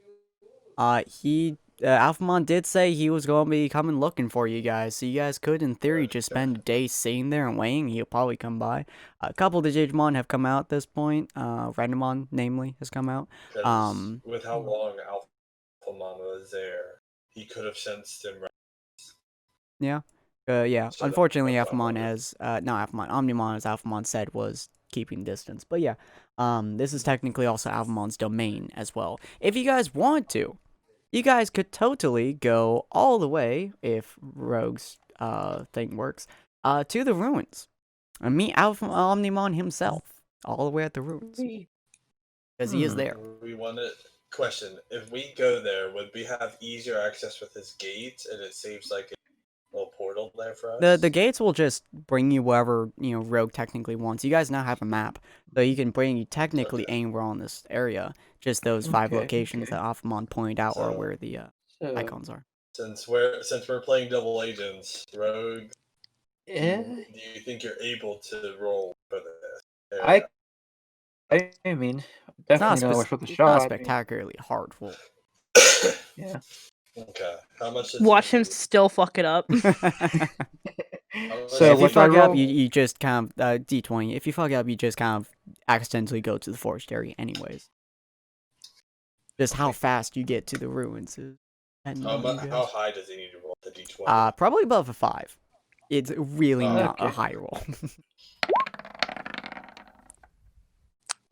Alphamon did say he was going to be coming looking for you guys, so you guys could, in theory, just spend a day sitting there and waiting. He'll probably come by. A couple of the Digimon have come out at this point. Randomon, namely, has come out. 'Cause with how long Alphamon was there, he could have sensed him. Yeah. So Unfortunately, that's Alphamon probably- has, not Alphamon, Omnimon, as Alphamon said, was keeping distance. But yeah, this is technically also Alphamon's domain as well. If you guys want to, you guys could totally go all the way, if Rogue's thing works, to the ruins and meet Omnimon himself all the way at the ruins, because he is there. We want to question: if we go there, would we have easier access with his gates, and it saves like a little portal there for us? The gates will just bring you wherever Rogue technically wants. You guys now have a map, so you can bring you technically anywhere on this area. Just those 5 locations that Alphamon pointed out are where the icons are. Since we're playing double agents, Rogue, do you think you're able to roll for this? I mean, definitely know what's worth a It's not shot. a spectacularly hard roll. Yeah. Okay. How much? Watch him still fuck it up. So if you what do I fuck up, roll? you just kind of D20. If you fuck up, you just kind of accidentally go to the forest area, anyways. Just how fast you get to the ruins is. How high does he need to roll the D20? Probably above a 5. It's really not a Okay. high roll.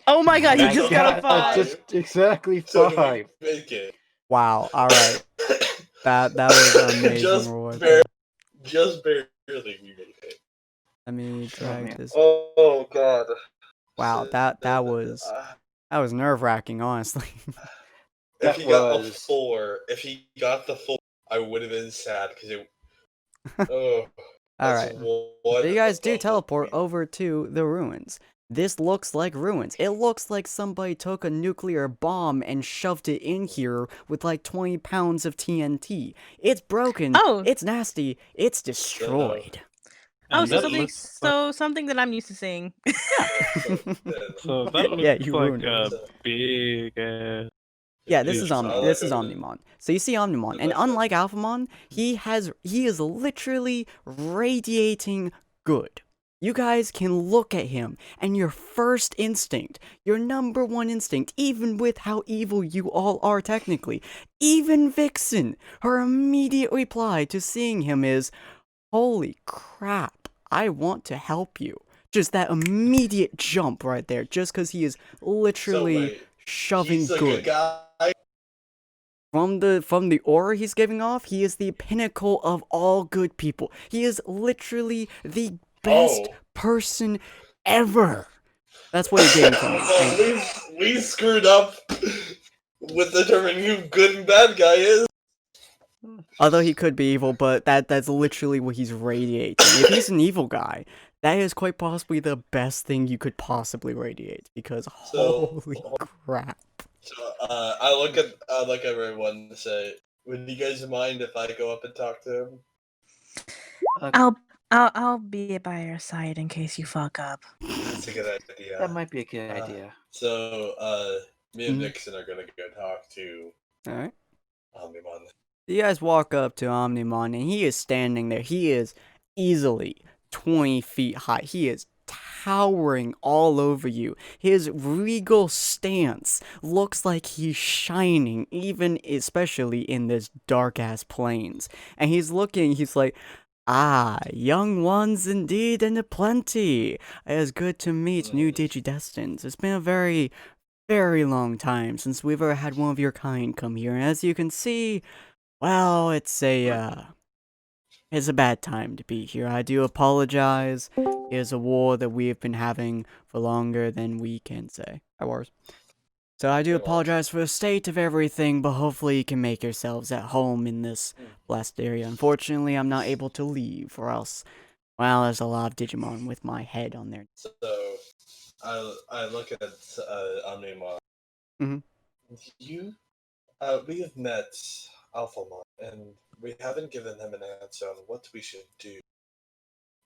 Oh my god, you That's just a got a five. 5. Just exactly So do 5. we make it? Wow. All right. That was an amazing just, roll. just barely we made it. Let me drag man. this. Oh god. Wow. That was nerve wracking, honestly. If he got a was- 4, I would have been sad because it. Oh. All that's right. one So you guys do above teleport what we- over to the ruins. This looks like ruins. It looks like somebody took a nuclear bomb and shoved it in here with like 20 pounds of TNT. It's broken. Oh. It's nasty. It's destroyed. Oh, And so that looks something that I'm used to seeing. So that looks Yeah, you like ruined a it. big ass. Yeah, this is This is Omnimon. So you see Omnimon, and unlike Alphamon, he is literally radiating good. You guys can look at him, and your first instinct, your number one instinct, even with how evil you all are technically, even Vixen, her immediate reply to seeing him is, "Holy crap, I want to help you." Just that immediate jump right there, just because he is literally shoving he's a good. guy. From the aura he's giving off, he is the pinnacle of all good people. He is literally the best person ever. That's what you're getting from me. Oh, we screwed up with determining who good and bad guy is. Although he could be evil, but that's literally what he's radiating. If he's an evil guy, that is quite possibly the best thing you could possibly radiate. Because holy crap. So I look at everyone and say, "Would you guys mind if I go up and talk to him?" I'll be by your side in case you fuck up. That's a good idea. That might be a good idea. So me and Vixen are gonna go talk to Alright. Omnimon. You guys walk up to Omnimon, and he is standing there. He is easily 20 feet high. He is towering all over you. His regal stance looks like he's shining, even especially in this dark-ass plains. And he's like, "Ah, young ones indeed and aplenty. It is good to meet new Digidestins. It's been a very, very long time since we've ever had one of your kind come here. And as you can see, well, it's a bad time to be here. I do apologize. It is a war that we have been having for longer than we can say. Wars. So I do apologize for the state of everything, but hopefully you can make yourselves at home in this blessed area. Unfortunately, I'm not able to leave, or else, well, there's a lot of Digimon with my head on there." So I look at Omnimon. Mhm. We have met Alphamon, and we haven't given him an answer on what we should do.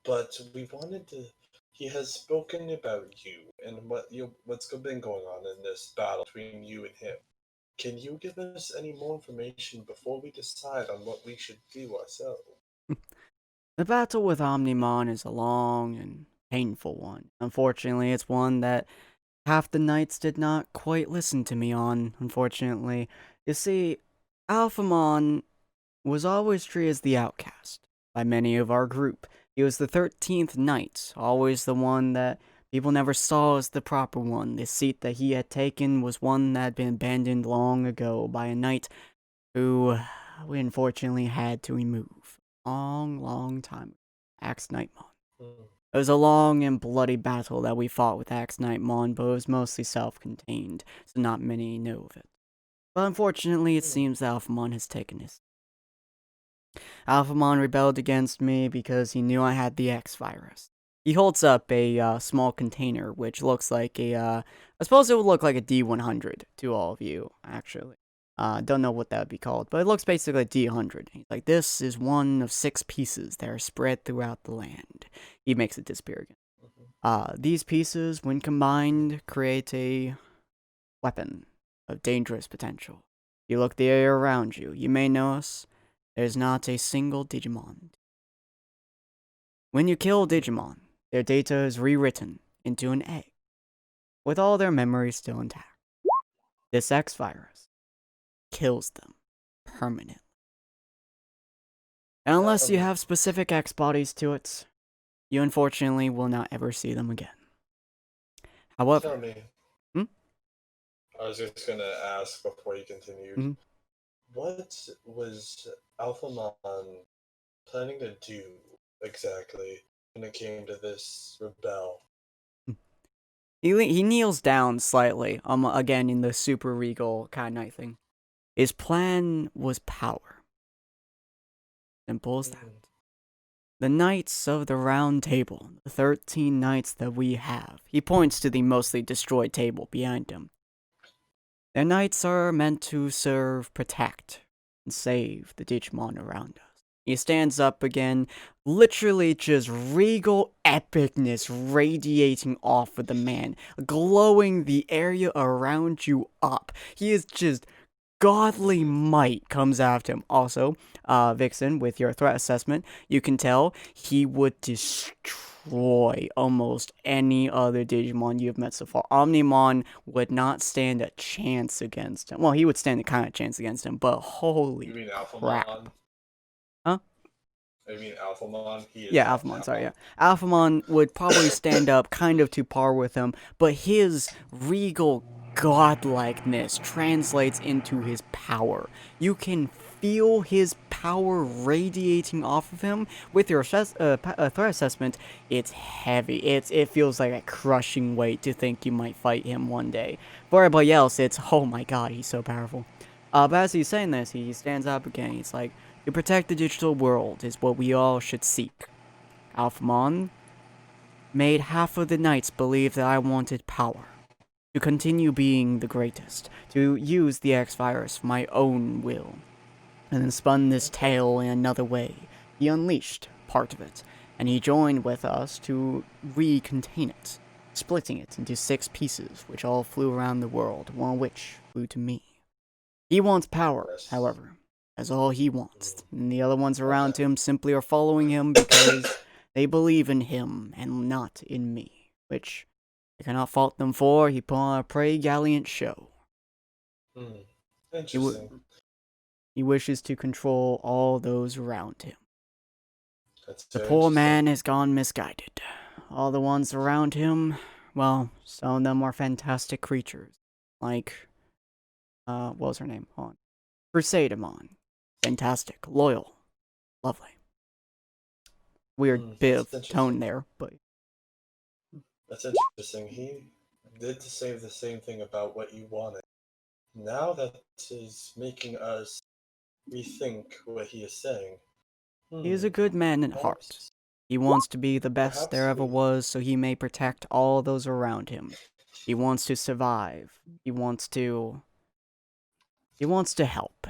But we wanted to. He has spoken about you and what's been going on in this battle between you and him. Can you give us any more information before we decide on what we should do ourselves? The battle with Omnimon is a long and painful one. Unfortunately, it's one that half the knights did not quite listen to me on, unfortunately. You see, Alphamon was always treated as the outcast by many of our group. He was the 13th knight, always the one that people never saw as the proper one. The seat that he had taken was one that had been abandoned long ago by a knight who we unfortunately had to remove. Long time. Axe Knightmon. It was a long and bloody battle that we fought with Axe Knightmon, but it was mostly self-contained, so not many know of it. But unfortunately, it seems that Alphamon has taken his. Alphamon rebelled against me because he knew I had the X virus. He holds up a small container, which looks like I suppose it would look like a D100 to all of you, actually. Don't know what that would be called, but it looks basically like D100. He's like, this is one of 6 pieces that are spread throughout the land. He makes it disappear again. These pieces, when combined, create a weapon of dangerous potential. You look the area around you, you may notice there's not a single Digimon. When you kill a Digimon, their data is rewritten into an egg, with all their memories still intact. This X virus kills them permanently. And unless you have specific X bodies to it, you unfortunately will not ever see them again. However, Tell me. I was just gonna ask before you continued. Mhm. What was Alphamon planning to do exactly when it came to this rebel? He kneels down slightly, again in the super regal kind of night thing. His plan was power. Simple as that. The Knights of the Round Table, the 13 knights that we have. He points to the mostly destroyed table behind him. Their knights are meant to serve, protect, and save the Digimon around us. He stands up again, literally just regal epicness radiating off of the man, glowing the area around you up. He is just godly might comes after him. Also, Vixen, with your threat assessment, you can tell he would destroy almost any other Digimon you've met so far. Omnimon would not stand a chance against him. Well, he would stand a kind of chance against him, but holy You mean crap. Alphamon? Huh? I mean Alphamon? Yeah, Alphamon, sorry, yeah. Alphamon would probably stand up kind of to par with him, but his regal godlikeness translates into his power. You can feel his power radiating off of him. With your threat assessment, it's heavy. It feels like a crushing weight to think you might fight him one day. For everybody else, it's, oh my god, he's so powerful. But as he's saying this, he stands up again. He's like, to protect the digital world is what we all should seek. Alphamon made half of the knights believe that I wanted power. To continue being the greatest. To use the X-Virus for my own will. And then spun this tale in another way. He unleashed part of it. And he joined with us to recontain it. Splitting it into 6 pieces, which all flew around the world, one of which flew to me. He wants power, however. That's all he wants. And the other ones around him simply are following him because they believe in him and not in me. Which I cannot fault them for. He put on a pretty gallant show. Interesting. He wishes to control all those around him. That's The very poor interesting. man has gone misguided. All the ones around him, well, some of them are fantastic creatures. Like, what was her name? Hold on. Crusademon. Fantastic. Loyal. Lovely. Weird bit of tone there, but... That's interesting. He did say the same thing about what you wanted. Now that is making us rethink what he is saying. He is a good man at heart. He wants to be the best Perhaps there ever we- was so he may protect all those around him. He wants to survive. He wants to help.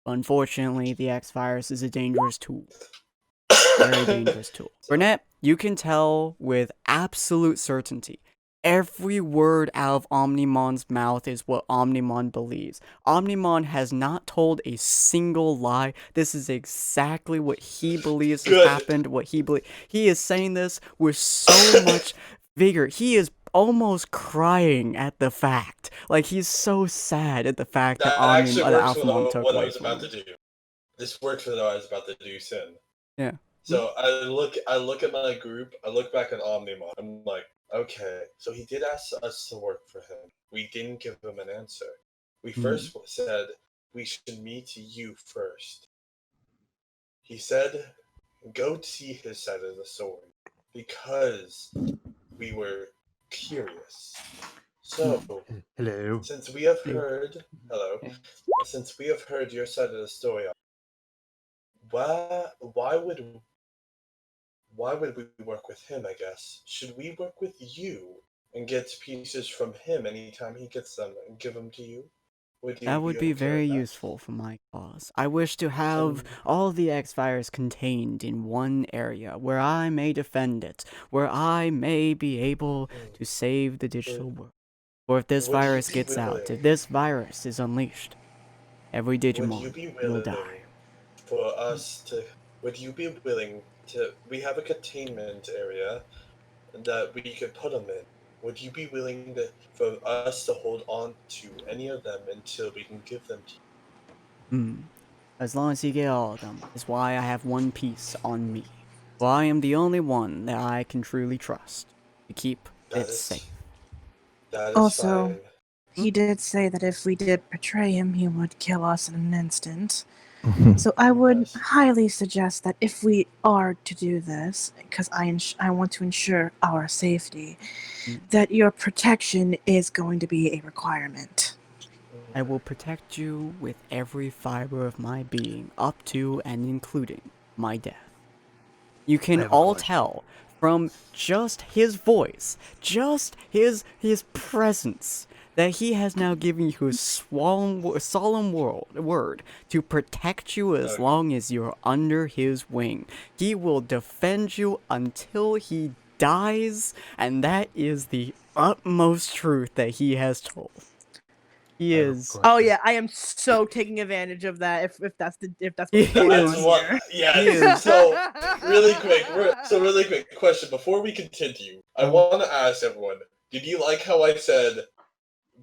Unfortunately, the X-Virus is a dangerous tool. Very dangerous tool. Burnett, you can tell with absolute certainty. Every word out of Omnimon's mouth is what Omnimon believes. Omnimon has not told a single lie. This is exactly what he believes has Good. happened, what he believes. He is saying this with so much vigor. He is almost crying at the fact. Like, he's so sad at the fact that, That actually works with Alphamon took what I away was from about him. to do. This works with what I was about to do soon. Yeah. So I look at my group, I look back at Omnimon, I'm like, okay, so he did ask us to work for him. We didn't give him an answer. We first said we should meet you first. He said, go see his side of the story, because we were curious. So, Hello. since we have heard your side of the story, why would we work with him, I guess? Should we work with you and get pieces from him anytime he gets them and give them to you? That would be very useful for my cause. I wish to have all the X-Virus contained in one area, where I may defend it, where I may be able to save the digital world. Or if this Would you virus be gets out, willing- if this virus is unleashed, every Would you Digimon be will willing die. for us to? Would you be willing to? We have a containment area that we could put them in. Would you be willing for us to hold on to any of them until we can give them to you? As long as you get all of them, is why I have one piece on me. For I am the only one that I can truly trust to keep it safe. That is Also, fine. he did say that if we did betray him, he would kill us in an instant. So I would Yes. highly suggest that if we are to do this, because I want to ensure our safety, that your protection is going to be a requirement. I will protect you with every fiber of my being, up to and including my death. You can have a all question. tell from just his voice, just his presence, that he has now given you a solemn word to protect you as long as you're under his wing. He will defend you until he dies, and that is the utmost truth that he has told. He is. Oh yeah, I am so taking advantage of that. If that's what's He going on is- here. Yeah. He is- So really quick question before we continue. I want to ask everyone: did you like how I said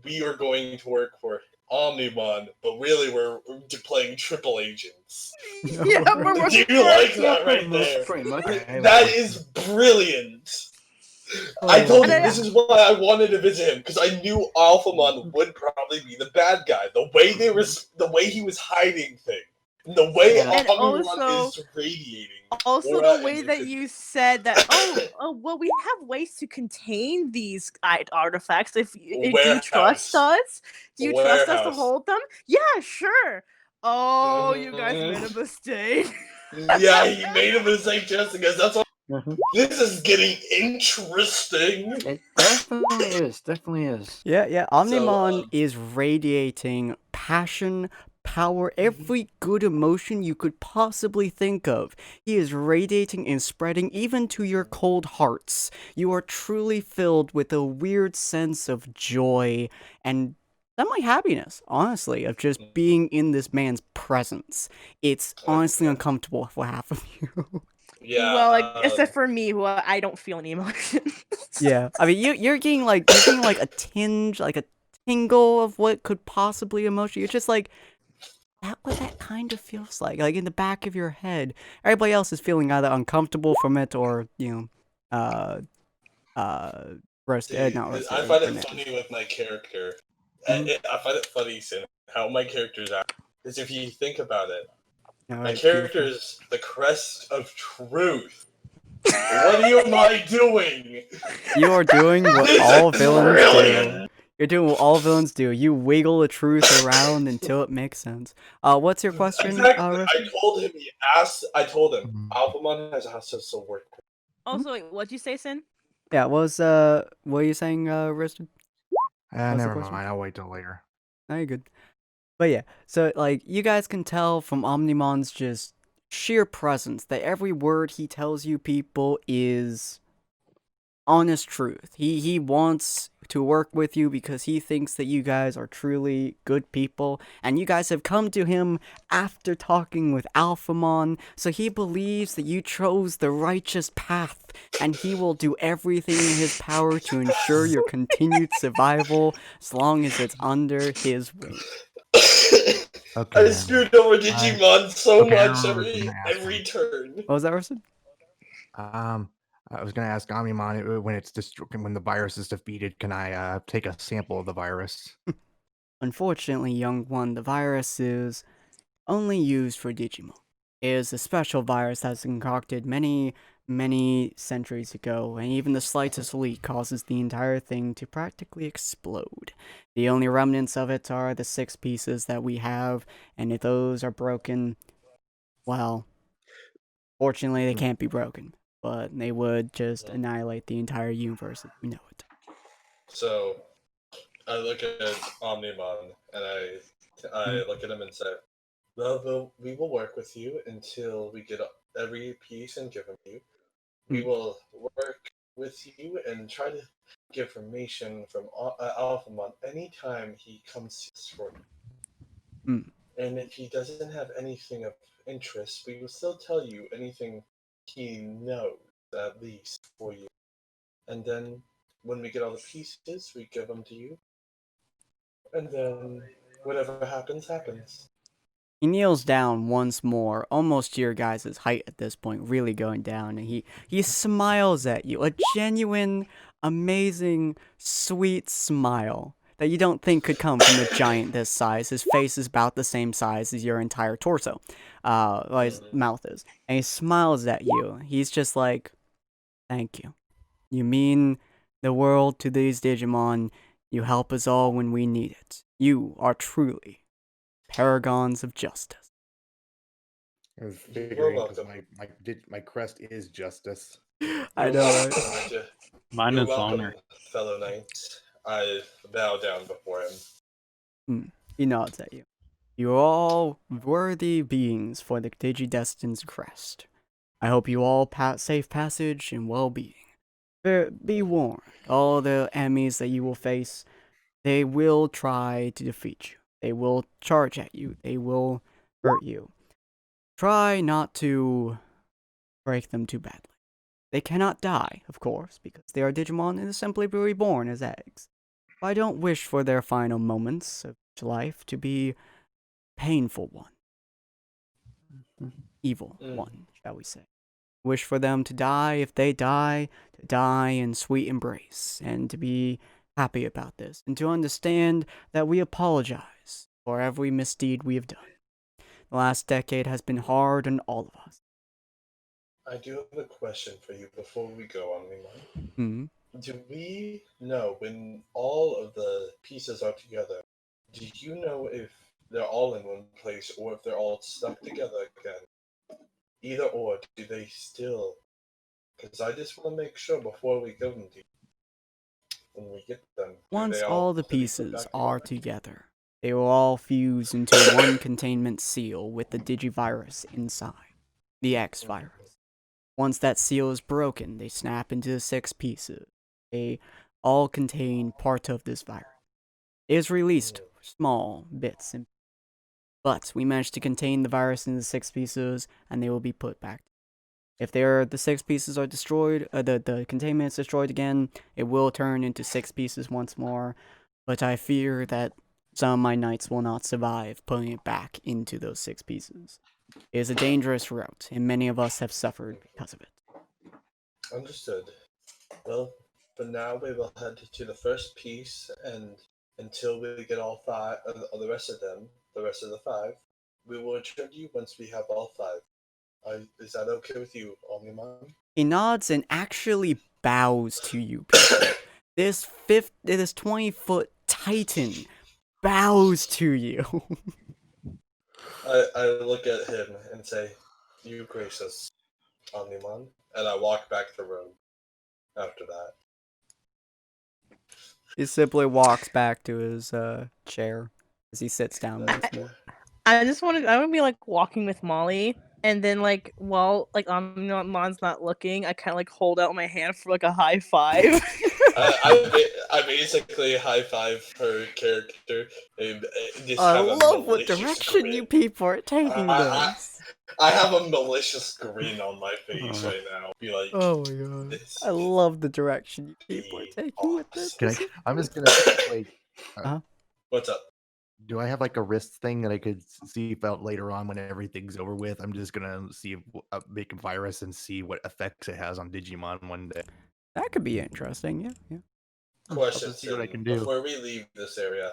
we are going to work for Omnimon, but really we're playing triple agents? Yeah, we're Do working you like for- that right there? Pretty much. That is brilliant. I told you this is why I wanted to visit him, because I knew Alphamon would probably be the bad guy. The way he was hiding things, the way And Omnimon also- is radiating. Also, Aura the way and that could- you said that, well, we have ways to contain these artifacts. If do you trust Warehouse. us? Do you trust us to Warehouse. hold them? Yeah, sure. Oh, you guys made a mistake. Yeah, he made a mistake, Jessica. That's what. Mhm. This is getting interesting. It definitely is. Definitely is. Yeah. Omnimon So, is radiating passion, power, every good emotion you could possibly think of. He is radiating and spreading even to your cold hearts. You are truly filled with a weird sense of joy and semi-happiness, honestly, of just being in this man's presence. It's honestly uncomfortable for half of you. Yeah. Well, except for me, who I don't feel any emotion. Yeah, I mean, you're getting like a tinge, like a tingle of what could possibly emotion. You're just like, that what that kind of feels like in the back of your head. Everybody else is feeling either uncomfortable from it or roasted, not roasted. I find it Burnett. funny with my character. Mhm. I find it funny, Sin, how my character's act. Because if you think about it, All my right, character is the crest of truth. What am I doing? you are doing what This all is villains brilliant. do. You're doing what all villains do. You wiggle the truth around until it makes sense. What's your question, Exactly. Rusty? I told him. I told him. Alphamon has asked us to work with Also, wait, what'd you say, Sin? Yeah, what are you saying, Riston? What's the Never question? mind. I'll wait till later. No, you're good. But yeah, so like you guys can tell from Omnimon's just sheer presence that every word he tells you people is honest truth. He wants to work with you because he thinks that you guys are truly good people, and you guys have come to him after talking with Alphamon, so he believes that you chose the righteous path, and he will do everything in his power to ensure your continued survival as long as it's under his wing. Okay. I then. screwed over Digimon so Okay, I much remember what I was gonna ask every him. turn. What was that, Rustin? I was gonna ask Omnimon when the virus is defeated, can I take a sample of the virus? Unfortunately, young one, the virus is only used for Digimon. It is a special virus that's concocted many, many centuries ago, and even the slightest leak causes the entire thing to practically explode. The only remnants of it are the 6 pieces that we have, and if those are broken, well, fortunately they can't be broken, but they would just annihilate the entire universe as we know it. So, I look at Omnimon and I look at him and say, well, we will work with you until we get every piece and give them to you. We will work with you and try to get information from Alphamon anytime he comes to us for you. And if he doesn't have anything of interest, we will still tell you anything he knows, at least, for you. And then, when we get all the pieces, we give them to you. And then, whatever happens, happens. He kneels down once more, almost to your guys' height at this point, really going down, and he smiles at you. A genuine, amazing, sweet smile that you don't think could come from a giant this size. His face is about the same size as your entire torso, well, his mouth is. And he smiles at you. He's just like, thank you. You mean the world to these Digimon. You help us all when we need it. You are truly paragons of justice. I was You're figuring because welcome. my crest is justice. I You're know, welcome, right? Mine You're is welcome, honor. fellow knights. I bow down before him. He nods at you. You are all worthy beings for the Digidestin's crest. I hope you all safe passage and well-being. Be warned, all the enemies that you will face, they will try to defeat you. They will charge at you. They will hurt you. Try not to break them too badly. They cannot die, of course, because they are Digimon and are simply reborn as eggs. But I don't wish for their final moments of life to be painful one. Evil one, shall we say. Wish for them to die if they die, to die in sweet embrace, and to be happy about this, and to understand that we apologize for every misdeed we have done. The last decade has been hard on all of us. I do have a question for you before we go on, Mimon. Do we know when all of the pieces are together? Do you know if they're all in one place or if they're all stuck together again? Either or, do they still? Because I just want to make sure before we give them to you, when we get them, Once all the pieces are together, they will all fuse into one containment seal with the Digivirus inside, the X virus. Once that seal is broken, they snap into the 6 pieces. They all contain part of this virus. It is released small bits, but we managed to contain the virus in the 6 pieces, and they will be put back. If the 6 pieces are destroyed, the containment is destroyed again, it will turn into 6 pieces once more, but I fear that some of my knights will not survive putting it back into those 6 pieces. It is a dangerous route, and many of us have suffered because of it. Understood. Well, for now we will head to the first piece, and until we get all 5, the rest of them, the rest of the 5, we will return to you once we have all 5. Is that okay with you, Omnimon? He nods and actually bows to you people. This 20-foot titan bows to you. I look at him and say, you grace us. Omnimon, and I walk back to Rogue after that. He simply walks back to his chair as he sits down once more. I want to be like walking with Molly, and then like while like Omnimon's not looking, I kind of like hold out my hand for like a high five. I basically high five her character. And just I have a love what malicious direction grin. you people are taking this. I have a malicious grin on my face right now. Be like, Oh my god. this I love the direction you people are taking with this. Can This is- I'm just gonna wait. What's up? Do I have like a wrist thing that I could see about later on when everything's over with? I'm just gonna see if, make a virus and see what effects it has on Digimon one day. That could be interesting, yeah. Question: just see what I can do. Before we leave this area,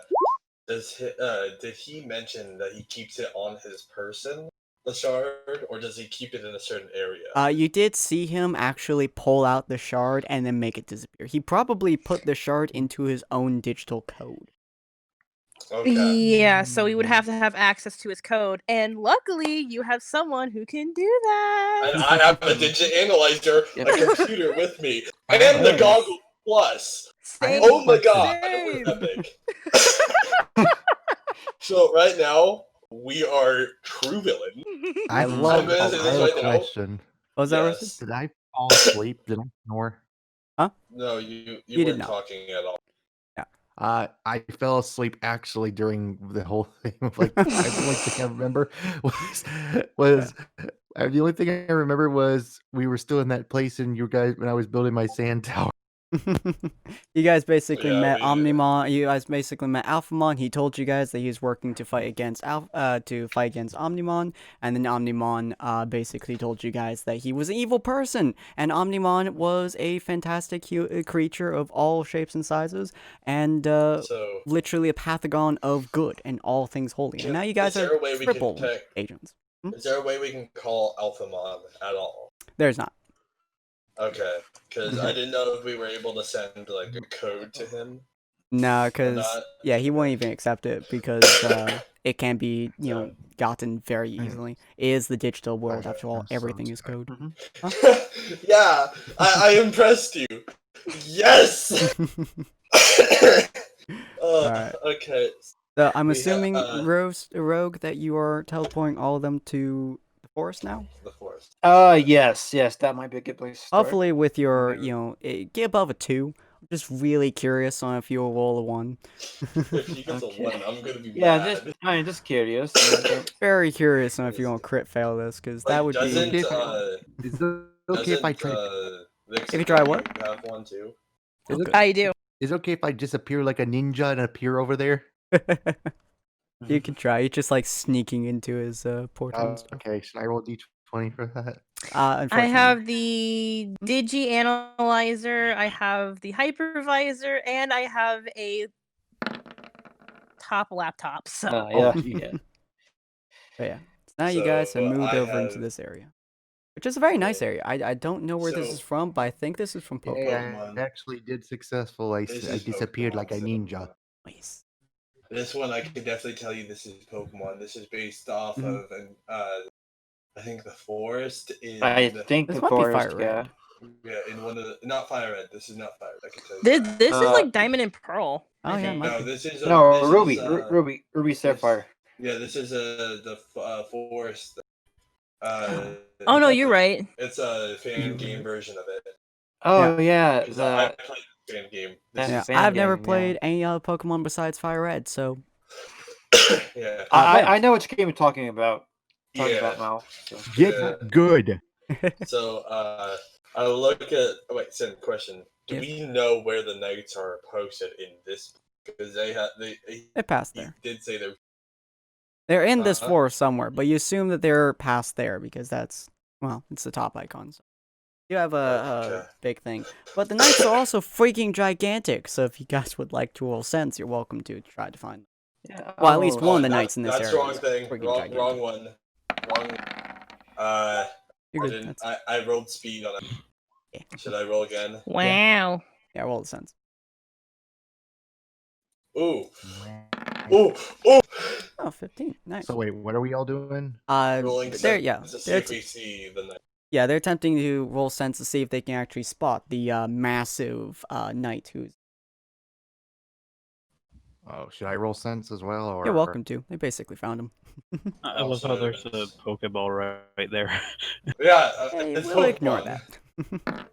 did he mention that he keeps it on his person, the shard, or does he keep it in a certain area? You did see him actually pull out the shard and then make it disappear. He probably put the shard into his own digital code. Okay. Yeah, so we would have to have access to his code, and luckily you have someone who can do that. And I have a digit analyzer, Yep. a computer with me, and the Goggle Plus. Same, Oh my god! same. We're epic. So right now we are true villain. I I'm love. gonna say I this have right a now. question. What was that, Yes. Rosie? Did I fall asleep? Did I snore? No, you You did weren't not. talking at all. I fell asleep actually during the whole thing. Like the only thing I remember was the only thing I remember was we were still in that place, and you guys when I was building my sand tower. You guys basically Yeah, met we- Omnimon. You guys basically met Alphamon. He told you guys that he was working to fight against Omnimon, and then Omnimon basically told you guys that he was an evil person, and Omnimon was a fantastic creature of all shapes and sizes, and So literally a pathagon of good and all things holy. And now you guys is there are a way we can triple tech- agents. Is there a way we can call Alphamon at all? There's not. Okay, because I didn't know if we were able to send like a code to him. No, Or because not. yeah, he won't even accept it because it can be gotten very easily. It is the digital world Okay, after all. that Everything sounds is code. Yeah, I impressed you. Yes. Alright. Okay. So I'm We have, assuming, Rogue, that you are teleporting all of them to the forest now. The forest. Yes, that might be a good place to start. Hopefully, with your Okay. get above a 2. I'm just really curious on if you'll roll a 1. If he gets Okay. a 1, I'm gonna be Yeah, mad. just curious. Very curious on if you're gonna crit fail this, because that would doesn't, be. Is it okay if I try? If you try what? You have one too. Is it, I do. is it okay if I disappear like a ninja and appear over there? You could try. You're just like sneaking into his portal. and stuff. Okay, should I roll d20 for that? I Unfortunately. have the Digi Analyzer, I have the Hypervisor, and I have a top laptop. So Yeah. But yeah. So now you guys So, have moved I over into have- this area, which is a very nice area. I don't know where this So- is from, but I think this is from Pokemon. Yeah, Pokemon. I actually did successful. I This I is disappeared Pokemon, like a so- ninja. Nice. This one I can definitely tell you this is Pokemon. This is based off Mhm. of an I think the forest in I think This the might be forest, Fire yeah. Red. in one of the not Fire Red. This is not Fire Red. I can tell you. this that. this is Uh, like Diamond and Pearl. Oh I yeah, it think. might No, be. this is No, this Ruby, is, Ruby Sapphire. Yeah, this is the forest. Oh no, you're right. It's a fan game version of it. Oh yeah, 'Cause I played the fan game. This Yeah, is, fan I've never game, yeah. played any other Pokemon besides Fire Red, so yeah. I know which game you're talking about. Yeah. Now. So. Get Yeah. good. So I look at. Oh, wait, send question. Do Yes. we know where the knights are posted in this? Because they passed he there. did say they're. They're in this Uh-huh. forest somewhere, but you assume that they're past there because that's it's the top icon. So you have a Okay. big thing, but the knights are also freaking gigantic. So if you guys would like to roll sense, you're welcome to try to find them. Yeah, Well, at least oh, one of the that- knights in this that's area. wrong is thing. freaking Wrong gigantic. one. Wrong. You're I good. didn't. That's- I rolled speed on it. Yeah. Should I roll again? Wow. Yeah, roll the sense. Ooh. Ooh. Ooh. Oh, 15. Nice. So wait, what are we all doing? Rolling There, yeah. to see if It's, we see the knight. Yeah, they're attempting to roll sense to see if they can actually spot the massive knight who's. Oh, should I roll sense as well, or You're welcome to. They basically found him. I love how there's a Pokeball right there. Yeah, Hey, it's we'll ignore Pokemon. that.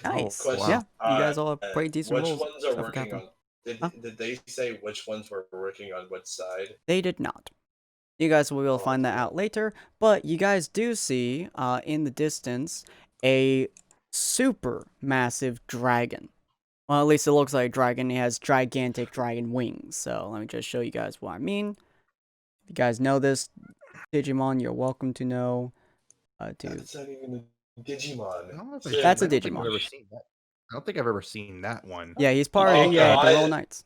Nice. Question. Yeah, you guys all have pretty decent Which rolls. ones are I forgot working them. on? Did, Huh? did they say which ones were working on which side? They did not. You guys will be able to Oh, find that dear. out later, but you guys do see, in the distance, a super massive dragon. Well, at least it looks like a dragon. It has gigantic dragon wings. So let me just show you guys what I mean. If you guys know this Digimon, you're welcome to know. That's not even a Digimon. I don't know if Shit. That's a I don't think I've Digimon. ever seen that. I don't think I've ever seen that one. Yeah, he's part of Oh, the no, Royal Knights.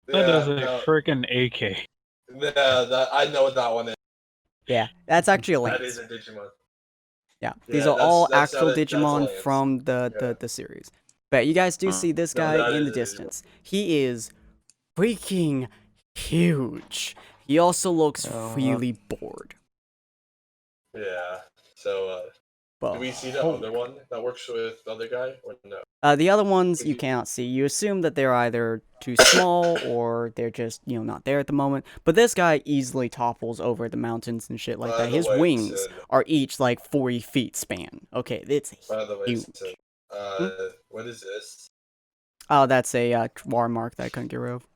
That Yeah, is a no, freaking AK. I know what that one is. Yeah, that's actually a That lance. is a Digimon. Yeah, these Yeah, are all that's actual not a- that's a Digimon lance. from the series. But you guys do see this No, guy that in is the a Digimon. distance. He is freaking huge. He also looks really bored. Yeah. So, But do we see the other one that works with the other guy, or no? the other ones Could you you- cannot see. You assume that they're either too small or they're just, not there at the moment. But this guy easily topples over the mountains and shit like By that. the His way, wings Sid. are each like 40 feet span. Okay, it's By the way, huge. Sid, what is this? Oh, that's a watermark that I couldn't get rid of.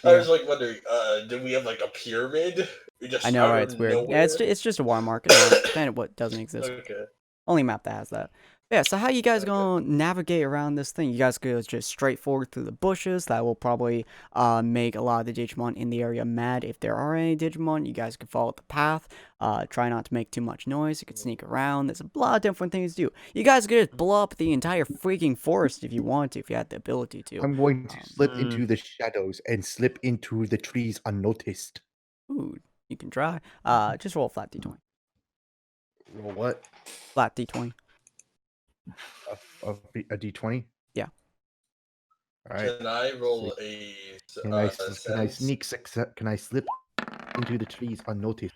I was like wondering, do we have like a pyramid? We just I know, out right? of It's weird. nowhere? Yeah, it's just a watermark. It's kind of what doesn't exist. Okay. Only map that has that. Yeah, so how you guys Okay. gonna navigate around this thing? You guys go just straight forward through the bushes. That will probably make a lot of the Digimon in the area mad. If there are any Digimon, you guys can follow the path. Try not to make too much noise. You can sneak around. There's a lot of different things to do. You guys could just blow up the entire freaking forest if you want to, if you had the ability to. I'm going to slip into the shadows and slip into the trees unnoticed. Ooh, you can try. Just roll a flat d20. Roll what? Flat d20. A d20? Yeah. All right. Can I roll a Can I sense? Can I slip into the trees unnoticed?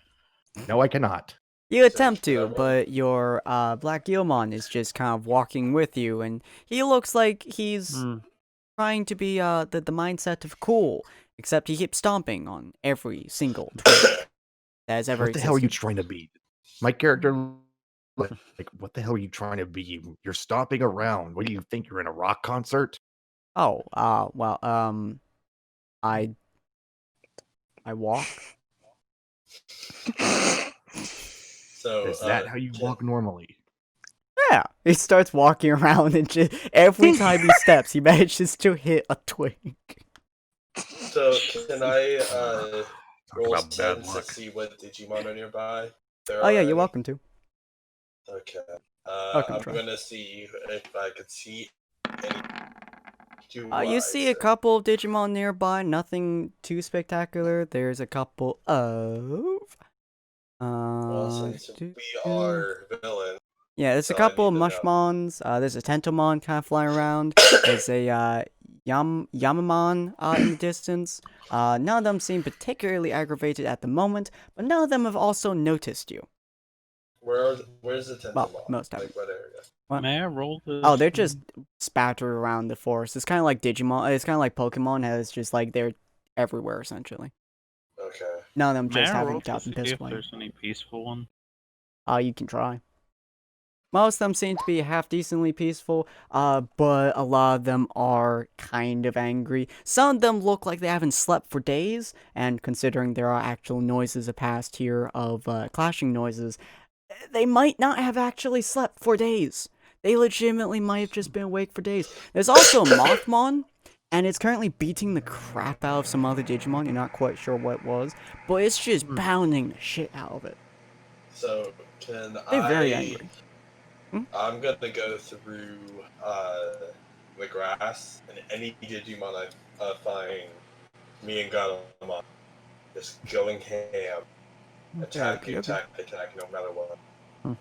No, I cannot. You attempt can I to, roll? but your Black Guilmon is just kind of walking with you, and he looks like he's trying to be the mindset of cool, except he keeps stomping on every single twig that has ever What the hell are you existed. trying to be? My character, like, what the hell are you trying to be? You're stomping around. What do you think? You're in a rock concert? Oh, well, I walk. So, Is that how you walk normally? Yeah, he starts walking around, and just every time he steps, he manages to hit a twig. So, can I roll about bad sense to luck. see what Digimon are nearby? There Oh yeah, are you're any? welcome to. Okay. Welcome, I'm try. gonna see if I could see any. You see a couple of Digimon nearby, nothing too spectacular. There's a couple of Well, since we are villains, yeah, there's a so I couple of need to know. Mushmons. There's a Tentomon kind of flying around. There's a Yamamon in the distance. None of them seem particularly aggravated at the moment, but none of them have also noticed you. Where's the Tentomon? Well, most have. Like what area? What? May I roll this? Oh, they're just spattered around the forest. It's kind of like Digimon. It's kind of like Pokemon. It's just like they're everywhere essentially. Okay. None of them May just I roll haven't to gotten see this if way. there's any peaceful one? You can try. Most of them seem to be half decently peaceful, but a lot of them are kind of angry. Some of them look like they haven't slept for days, and considering there are actual noises past here of clashing noises, they might not have actually slept for days. They legitimately might have just been awake for days. There's also Mothmon, and it's currently beating the crap out of some other Digimon. You're not quite sure what it was, but it's just pounding the shit out of it. So can They're very I? angry. I'm gonna go through the grass, and any Digimon I find, me and Gatomon just going ham, attack, Okay. attack, attack, no matter what. Hmm.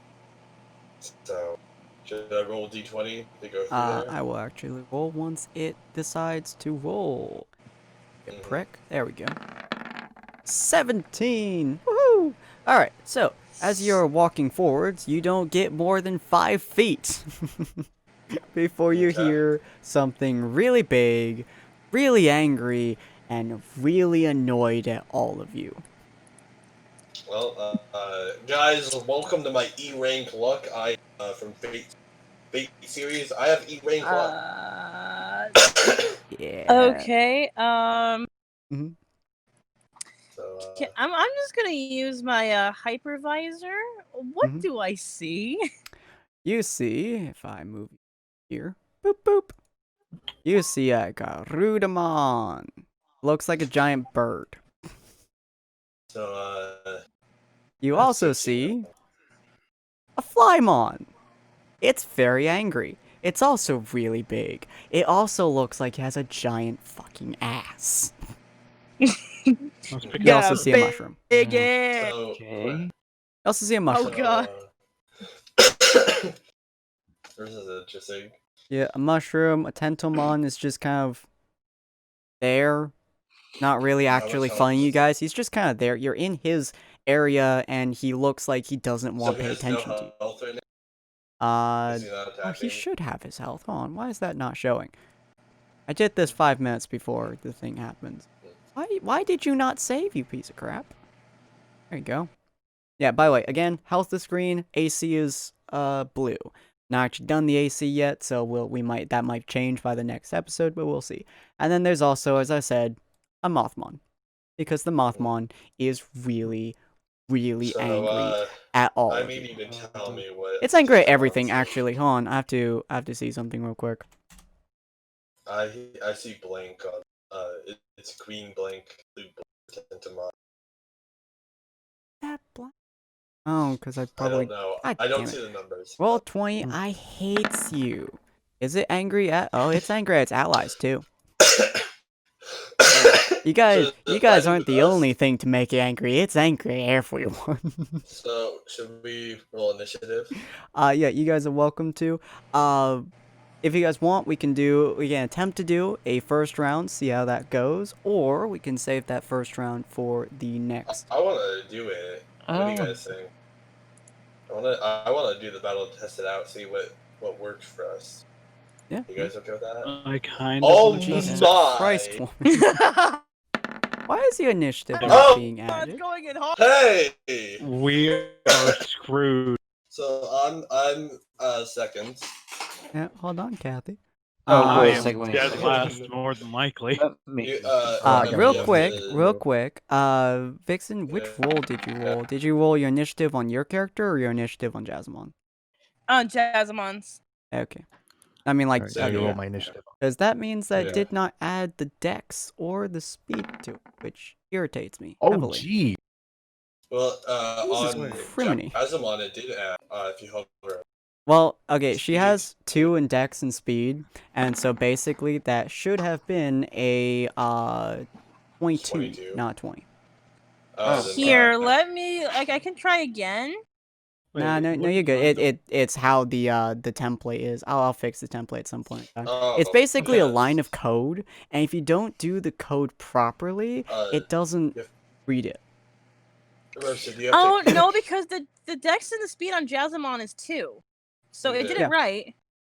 So, should I roll D20 to go through there? I will actually roll once it decides to roll. Prick. There we go. 17! Woohoo! Alright, so as you're walking forwards, you don't get more than 5 feet before you Okay. hear something really big, really angry, and really annoyed at all of you. Well, guys, welcome to my E rank luck. I from Fate series. I have E rank luck. Yeah. Okay. Mhm. So, I'm just gonna use my hypervisor. What Mhm. do I see? You see, if I move here, boop boop, you see a Garudamon. Looks like a giant bird. so You I'm also 16. see a Flymon. It's very angry. It's also really big. It also looks like it has a giant fucking ass. Let's pick You up also a see a mushroom. big ass. So, Okay. You also see a Oh mushroom. god. this is interesting. Yeah, a mushroom. A Tentomon is just kind of there. Not really How much actually health fighting you is- guys. He's just kind of there. You're in his area, and he looks like he doesn't So want he to pay has no attention to you. health right now. Uh, Is he not oh, he attacking? should have his health. Hold on, why is that not showing? I did this 5 minutes before the thing happens. Why did you not save, you piece of crap? There you go. Yeah, by the way, again, health is green, AC is blue. Not actually done the AC yet, so that might change by the next episode, but we'll see. And then there's also, as I said, a Mothmon. Because the Mothmon is really, really So, angry at all I of need you. you to tell me what. It's angry at Digimon everything, see. actually. Hold on, I have to see something real quick. I see blank on. It's green blank, blue blank, Digimon. That black. Oh, because I I probably. don't know. God I don't damn it. see the numbers. Roll 20. I hates you. Is it angry at? Oh, it's angry at its allies too. You guys aren't the only thing to make it angry. It's angry at everyone. So should we roll initiative? Yeah, you guys are welcome to. If you guys want, we can attempt to do a first round, see how that goes, or we can save that first round for the next. I want to do it. What do you Oh. guys think? I wanna do the battle, test it out, see what works for us. Yeah. You guys okay with that? I kind of. Oh wanna test Jesus it. my! Christ, woman. Why is the initiative Oh! not being It's added? going in hard. Hey! We are screwed. So I'm second. Yeah, hold on, Kathy. Oh, I wait a am second, wait a dead second. last, more than likely. Let me. You, I got remember Real you have quick, Vixen, which Yeah. roll did you roll? Did you roll your initiative on your character or your initiative on Jasmine? Jazzamons. Okay. I mean, like, Alright, So so you yeah. roll my initiative. because that means that Yeah. it did not add the dex or the speed to it, which irritates me Oh, heavily. gee. Well, Jesus on criminy. Azamon it did add if you hover. Well, okay, she Speed. has 2 in dex and speed, and so basically that should have been a 22, 22. not 20. Then, Here, let me. I can try again. Nah, no, what you're is good. that? It's how the template is. I'll fix the template at some point. Oh, It's basically a yes. line of code, and if you don't do the code properly, it doesn't Yep. read it. So do you have Oh to no, because the dex and the speed on Jazzamon is 2, so it did Yeah. it right.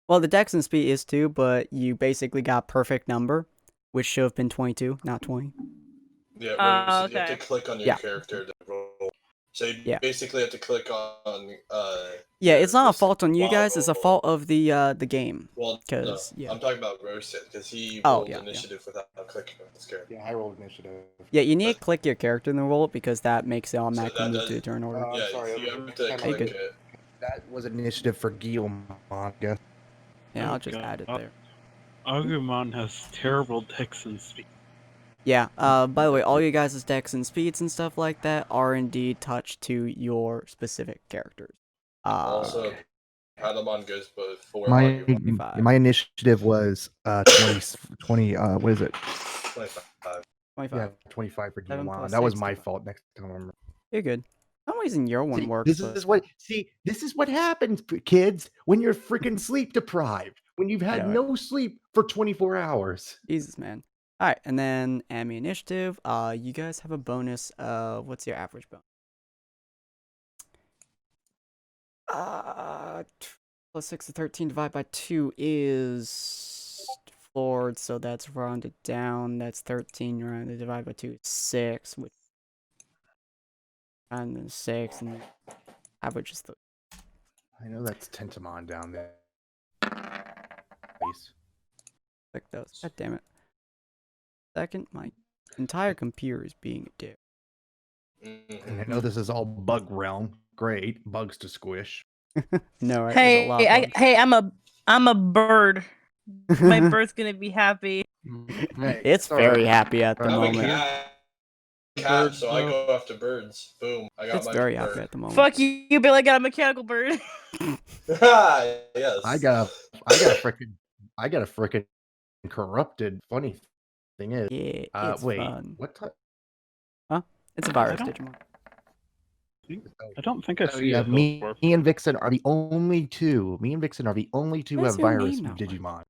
Well, the dex and speed is 2, but you basically got perfect number, which should have been 22, not 20. Yeah, so you have to Okay. click on your Yeah. character to roll. So you Yeah. basically have to click on Yeah, your it's not a roast fault on you while guys. It's a rolling. fault of the game. Well, no, 'Cause, yeah. I'm talking about roasted because he Oh, rolled yeah. initiative without clicking on his character. Yeah, I rolled initiative. Yeah, you need to click your character in the roll because that makes it automatically that move to does- the turn order. I'm Yeah, sorry, you I'm have to kinda click good. it. That was an initiative for Guillaume, I guess. Yeah, Oh, I'll just God. add it there. Agumon has terrible dex and speed. Yeah, by the way, all you guys' decks and speeds and stuff like that are indeed touched to your specific characters. Also, Okay. Patamon goes before My Agumon. 25. my initiative was 20, what is it? 25. 25. Yeah, 25 for 7 Guillaume. plus That was 6 my divided. fault. Next time I remember. You're good. For some reason your one See, works, this but... is what happens, kids, when you're freaking sleep deprived. When you've had Yeah, right. no sleep for 24 hours. Jesus, man. Alright, and then Amy initiative. You guys have a bonus. What's your average bonus? Plus 6 to 13 divided by 2 is floored, so that's rounded down. That's 13 rounded divided by 2 is 6, which and then 6, and then average is the. I know that's Tentamon down there. Nice. Click those. God damn it. Second, my entire computer is being a dick. And I know this is all bug realm. Great. Bugs to squish. No, right? There's a lot of bugs. Hey, I'm a bird. My bird's gonna be happy. Hey, It's all very right. happy at the I'm a moment. cat, so I go after birds. Boom. I got It's my very bird. happy at the moment. Fuck you, Bill. I got a mechanical bird. Yes. I got a freaking corrupted. Funny thing is, Yeah, it's wait, fun. what type? It's a virus, don't- Digimon. I don't think I Oh, see yeah, a me Hillsdorf. and Vixen are the only two. Me and Vixen are the only two who Where's have your virus name not working? Digimon.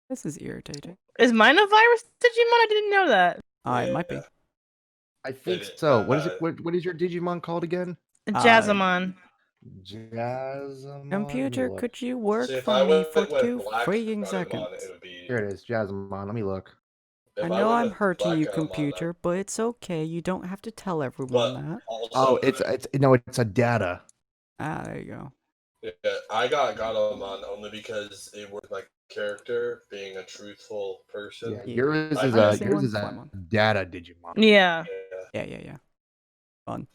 This is irritating. Is mine a virus Digimon? I didn't know that. It might be. I think It- so. What is it? What is your Digimon called again? Jazzamon. Jazzamon. Computer, Look. could you work See, if for I me went for with 2 black freaking Gatomon, seconds? it would be. Here it is, Jazzamon. Let me look. If I went know I'm with hurting black you, Gatomon, computer, but it's okay. You don't have to tell everyone that. also, Oh, it's a data. Ah, there you go. Yeah, I got Gatomon only because it was my character being a truthful person. Yeah, Yeah. yours I is kinda a see yours is a Flymon. data Digimon. Yeah. Yeah. Yeah. Fun.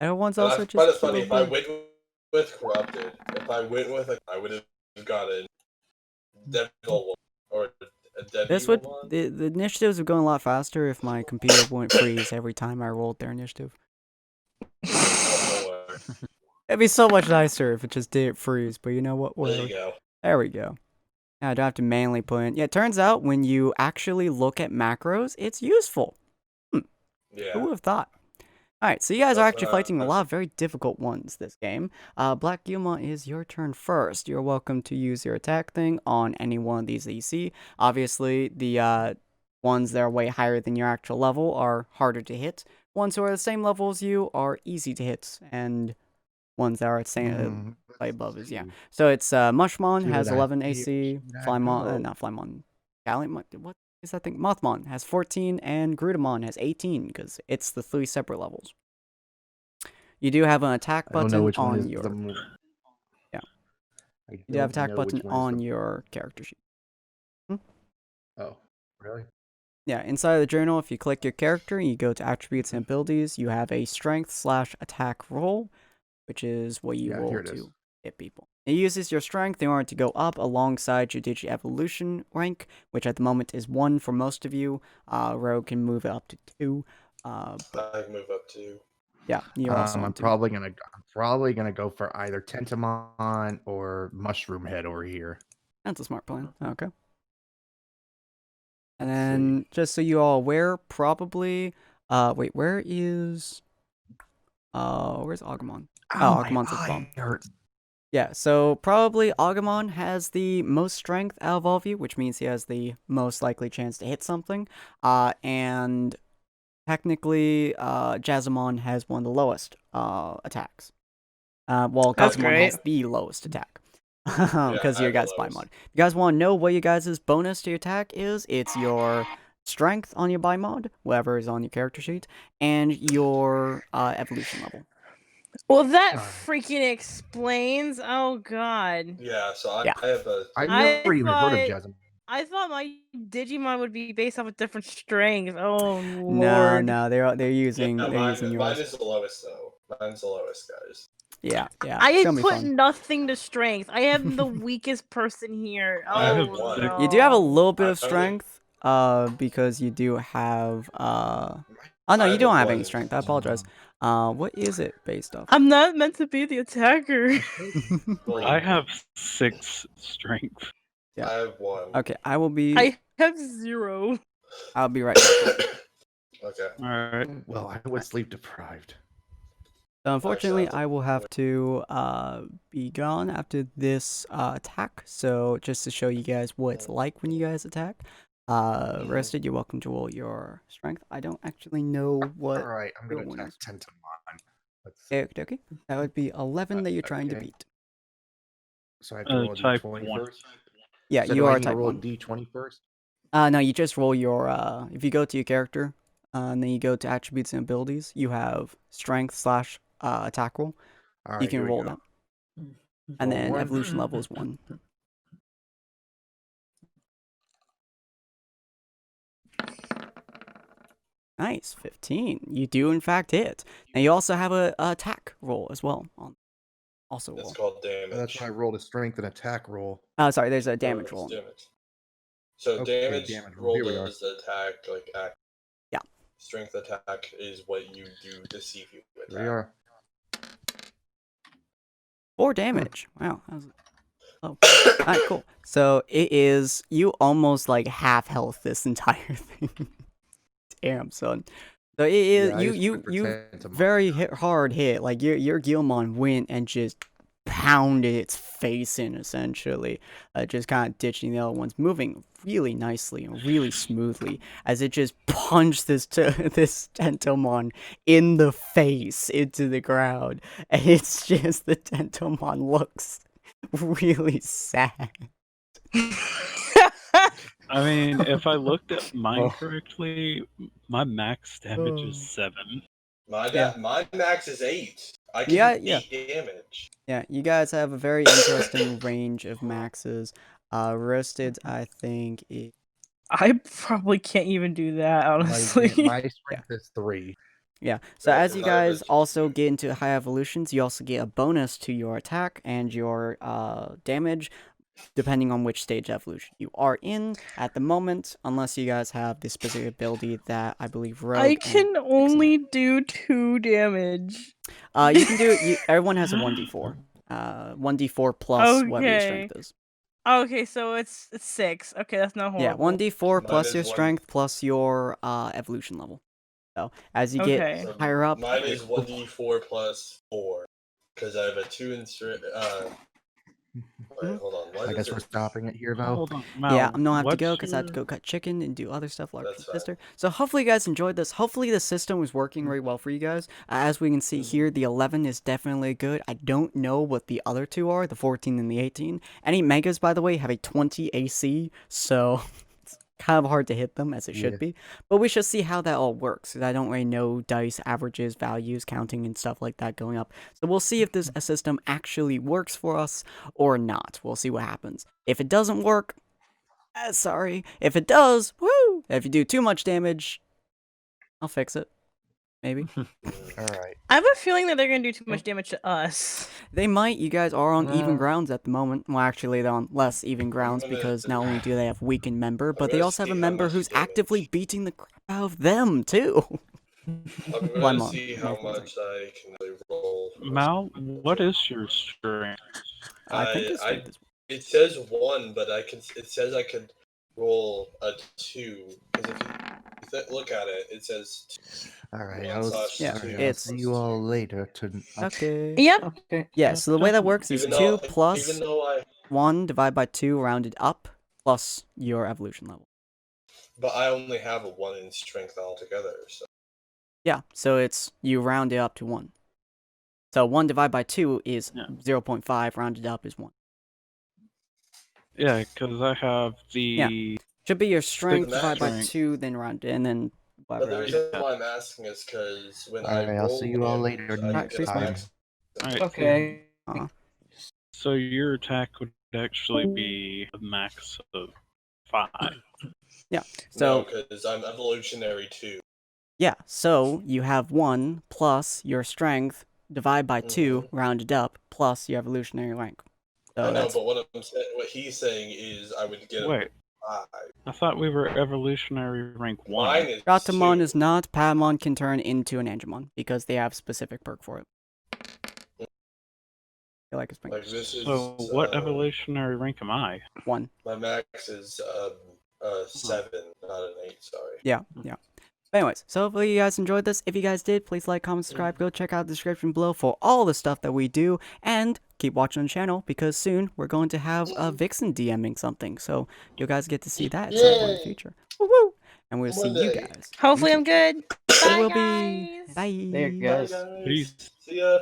Everyone's And also I find just it funny, if cute I little- went with corrupted, if I went with I would have gotten Devil or a Devil This would one. the initiatives would go a lot faster if my computer wouldn't freeze every time I rolled their initiative. Oh, no way. It'd be so much nicer if it just didn't freeze, but you know what? There Whatever. you go. There we go. Now I don't have to manually put in. Yeah, it turns out when you actually look at macros, it's useful. Who Yeah. would have thought? Alright, so you guys are That's actually what fighting a I- lot of very difficult ones this game. Black Gilma is your turn first. You're welcome to use your attack thing on any one of these that you see. Obviously, the ones that are way higher than your actual level are harder to hit. Ones who are the same level as you are easy to hit, and ones that are at the same way above is, yeah. So it's Mushmon Should has I 11 hit? AC, Should I Flymon, go? not Flymon, what is that thing? Mothmon has 14, and Grutamon has 18, because it's the 3 separate levels. You do have an attack I don't know button which one on is your, the more. Yeah. I you do have don't attack know which button one is on the- your character sheet. Oh, really? Yeah, inside of the journal, if you click your character and you go to attributes and abilities, you have a strength/attack roll, which is what you Yeah, roll here it is. to hit people. It uses your strength in order to go up alongside your Digi Evolution rank, which at the moment is 1 for most of you. Rogue can move it up to 2. But I can move up to. yeah, you're also on I'm 2. probably gonna go for either Tentamon or Mushroom Head over here. That's a smart plan. Okay. And Let's then, see. just so you all aware, probably, wait, where's Agumon? Oh, Agumon's at the bottom. hurts. Yeah, so probably Agumon has the most strength out of all of you, which means he has the most likely chance to hit something. And technically, Jazzamon has one of the lowest attacks. Well, That's Gazumon great. has the lowest attack. I Because your have the guys' lowest. Bimod. If you guys want to know what your guys' bonus to your attack is, it's your strength on your Bimod, whatever is on your character sheet, and your evolution level. Well, that Alright. freaking explains. Oh God. Yeah, so I, Yeah. I have a. I've I never even heard of thought- Jazzamon. I thought my Digimon would be based off a different strength. Oh No, Lord. no, they're using Yeah, they're mine, using mine yours. is the lowest though. Mine's the lowest, guys. Yeah. I It's gonna be put fun. nothing to strength. I am the weakest person here. I have Oh one. no. You do have a little bit I of only- strength, because you do have oh no, I you have don't a have any one. strength. I apologize. What is it based off? I'm not meant to be the attacker. Well, I have 6 strength. Yeah. I have one. Okay, I will be. I have 0. I'll be right back. Okay. All right. Well, I was sleep deprived. So unfortunately, sounds I will have to be gone after this attack. So just to show you guys what it's like when you guys attack. Rested, you're welcome to roll your strength. I don't actually know what. All right, I'm your gonna one attack is. Tentamon. Okay. That would be 11 that you're trying to Okay. beat. So I have to roll a type d20 1. first? Yeah, So you do I are need to type roll 1. a d20 first? No, you just roll your, if you go to your character, and then you go to attributes and abilities, you have strength / attack roll. All right, You can here we roll go. that. And Roll then one. evolution level is 1. Nice, 15. You do in fact hit. Now you also have a attack roll as well. Also roll. It's called damage. That's why I rolled a strength and attack roll. Oh, sorry, there's a No, damage it's roll. damage. So Okay, damage damage roll. roll Here we are. does the attack, like act. Yeah. Strength attack is what you do to see if you attack. Here we are. 4 damage. Wow. Oh. Alright, cool. So it is, you almost like half health this entire thing. Damn, son. So it is, Yeah, I just went for you 10 to very hard hit. Like your Gilmon went and just pounded its face in, essentially. Just kind of ditching the other ones, moving really nicely and really smoothly as it just punched this Tentomon in the face into the ground. And it's just, the Tentomon looks really sad. I mean, if I looked at mine Oh. correctly, my max damage is 7. My max is 8. I can Yeah, do yeah. 8 damage. Yeah, you guys have a very interesting range of maxes. Roasted, I think, I probably can't even do that, honestly. My strength is 3. yeah. So Yeah, as you 'cause I have guys a- also get into high evolutions, you also get a bonus to your attack and your damage, depending on which stage evolution you are in at the moment, unless you guys have the specific ability that I believe Rogue I and can only do 2 damage. you can do. Everyone has a 1d4. 1d4 plus whatever your strength is. Okay, so it's 6. Okay, that's not Yeah, horrible. 1d4 Mine plus is your one- strength plus your evolution level. So as you Okay. get So higher up, Mine is 1d4 plus 4. Because I have a 2 in strength. Wait, hold on. Why I does guess it... we're stopping it here, though. Hold on, yeah, Mal, I'm gonna have to what's go because I have to your- go cut chicken and do other stuff like That's fine. sister. So hopefully you guys enjoyed this. Hopefully the system was working very well for you guys. As we can see here, the 11 is definitely good. I don't know what the other two are, the 14 and the 18. Any megas, by the way, have a 20 AC, so it's kind of hard to hit them as it should Yeah. be. But we shall see how that all works. 'Cause I don't really know dice averages, values, counting, and stuff like that going up. So we'll see if this system actually works for us or not. We'll see what happens. If it doesn't work, sorry. If it does, woo! If you do too much damage, I'll fix it. Maybe. All right. I have a feeling that they're gonna do too much damage to us. They might. You guys are on even Well- grounds at the moment. Well, actually, they're on less even grounds gonna- because not only do they have weakened member, but they gonna also have a see how member much who's damage. actively beating the crap out of them, too. I'm One going to more. see how One much I can really roll. Mal, what is your strength? I think his I- strength is... It says 1, but it says I could roll a 2. Because if you look at it, it says All right. 1 I'll, slash Yeah, 2 I'll it's- see you all later. Okay. Yep. Okay. Yeah, so the way that works is Even 2 though, plus even though I 1 divided by 2 rounded up plus your evolution level. But I only have a 1 in strength altogether, so Yeah, so it's, you round it up to 1. So 1 divided by 2 is Yeah. 0.5, rounded up is 1. Yeah, because I have the... Should be your strength max divided by strength. 2, then rounded, and then but whatever. the reason why I'm asking is because when I Alright, I'll roll see you all damage, later I next get a time. max. Alright, Okay. so your attack would actually be a max of 5. So, No, because I'm evolutionary 2. yeah, so you have 1 plus your strength divided by 2, rounded up, plus your evolutionary rank. So I know, that's, but what he's saying is I would get Wait, a 5. I thought we were evolutionary rank 1. Mine is Gatomon 2. is not, Patamon can turn into an Angemon, because they have specific perk for it. I feel like it's Like this is So what evolutionary rank am I? 1. my max is 7, not an 8. Sorry. Yeah. But anyways, so hopefully you guys enjoyed this. If you guys did, please like, comment, subscribe. Go check out the description below for all the stuff that we do. And keep watching the channel because soon we're going to have Vixen DMing something. So you guys get to see that at some point in the future. Woo-woo! And we'll see you Monday. guys. Hopefully, I'm good. It Bye, will be. guys. Bye. There, Bye, guys. guys. Peace. See ya.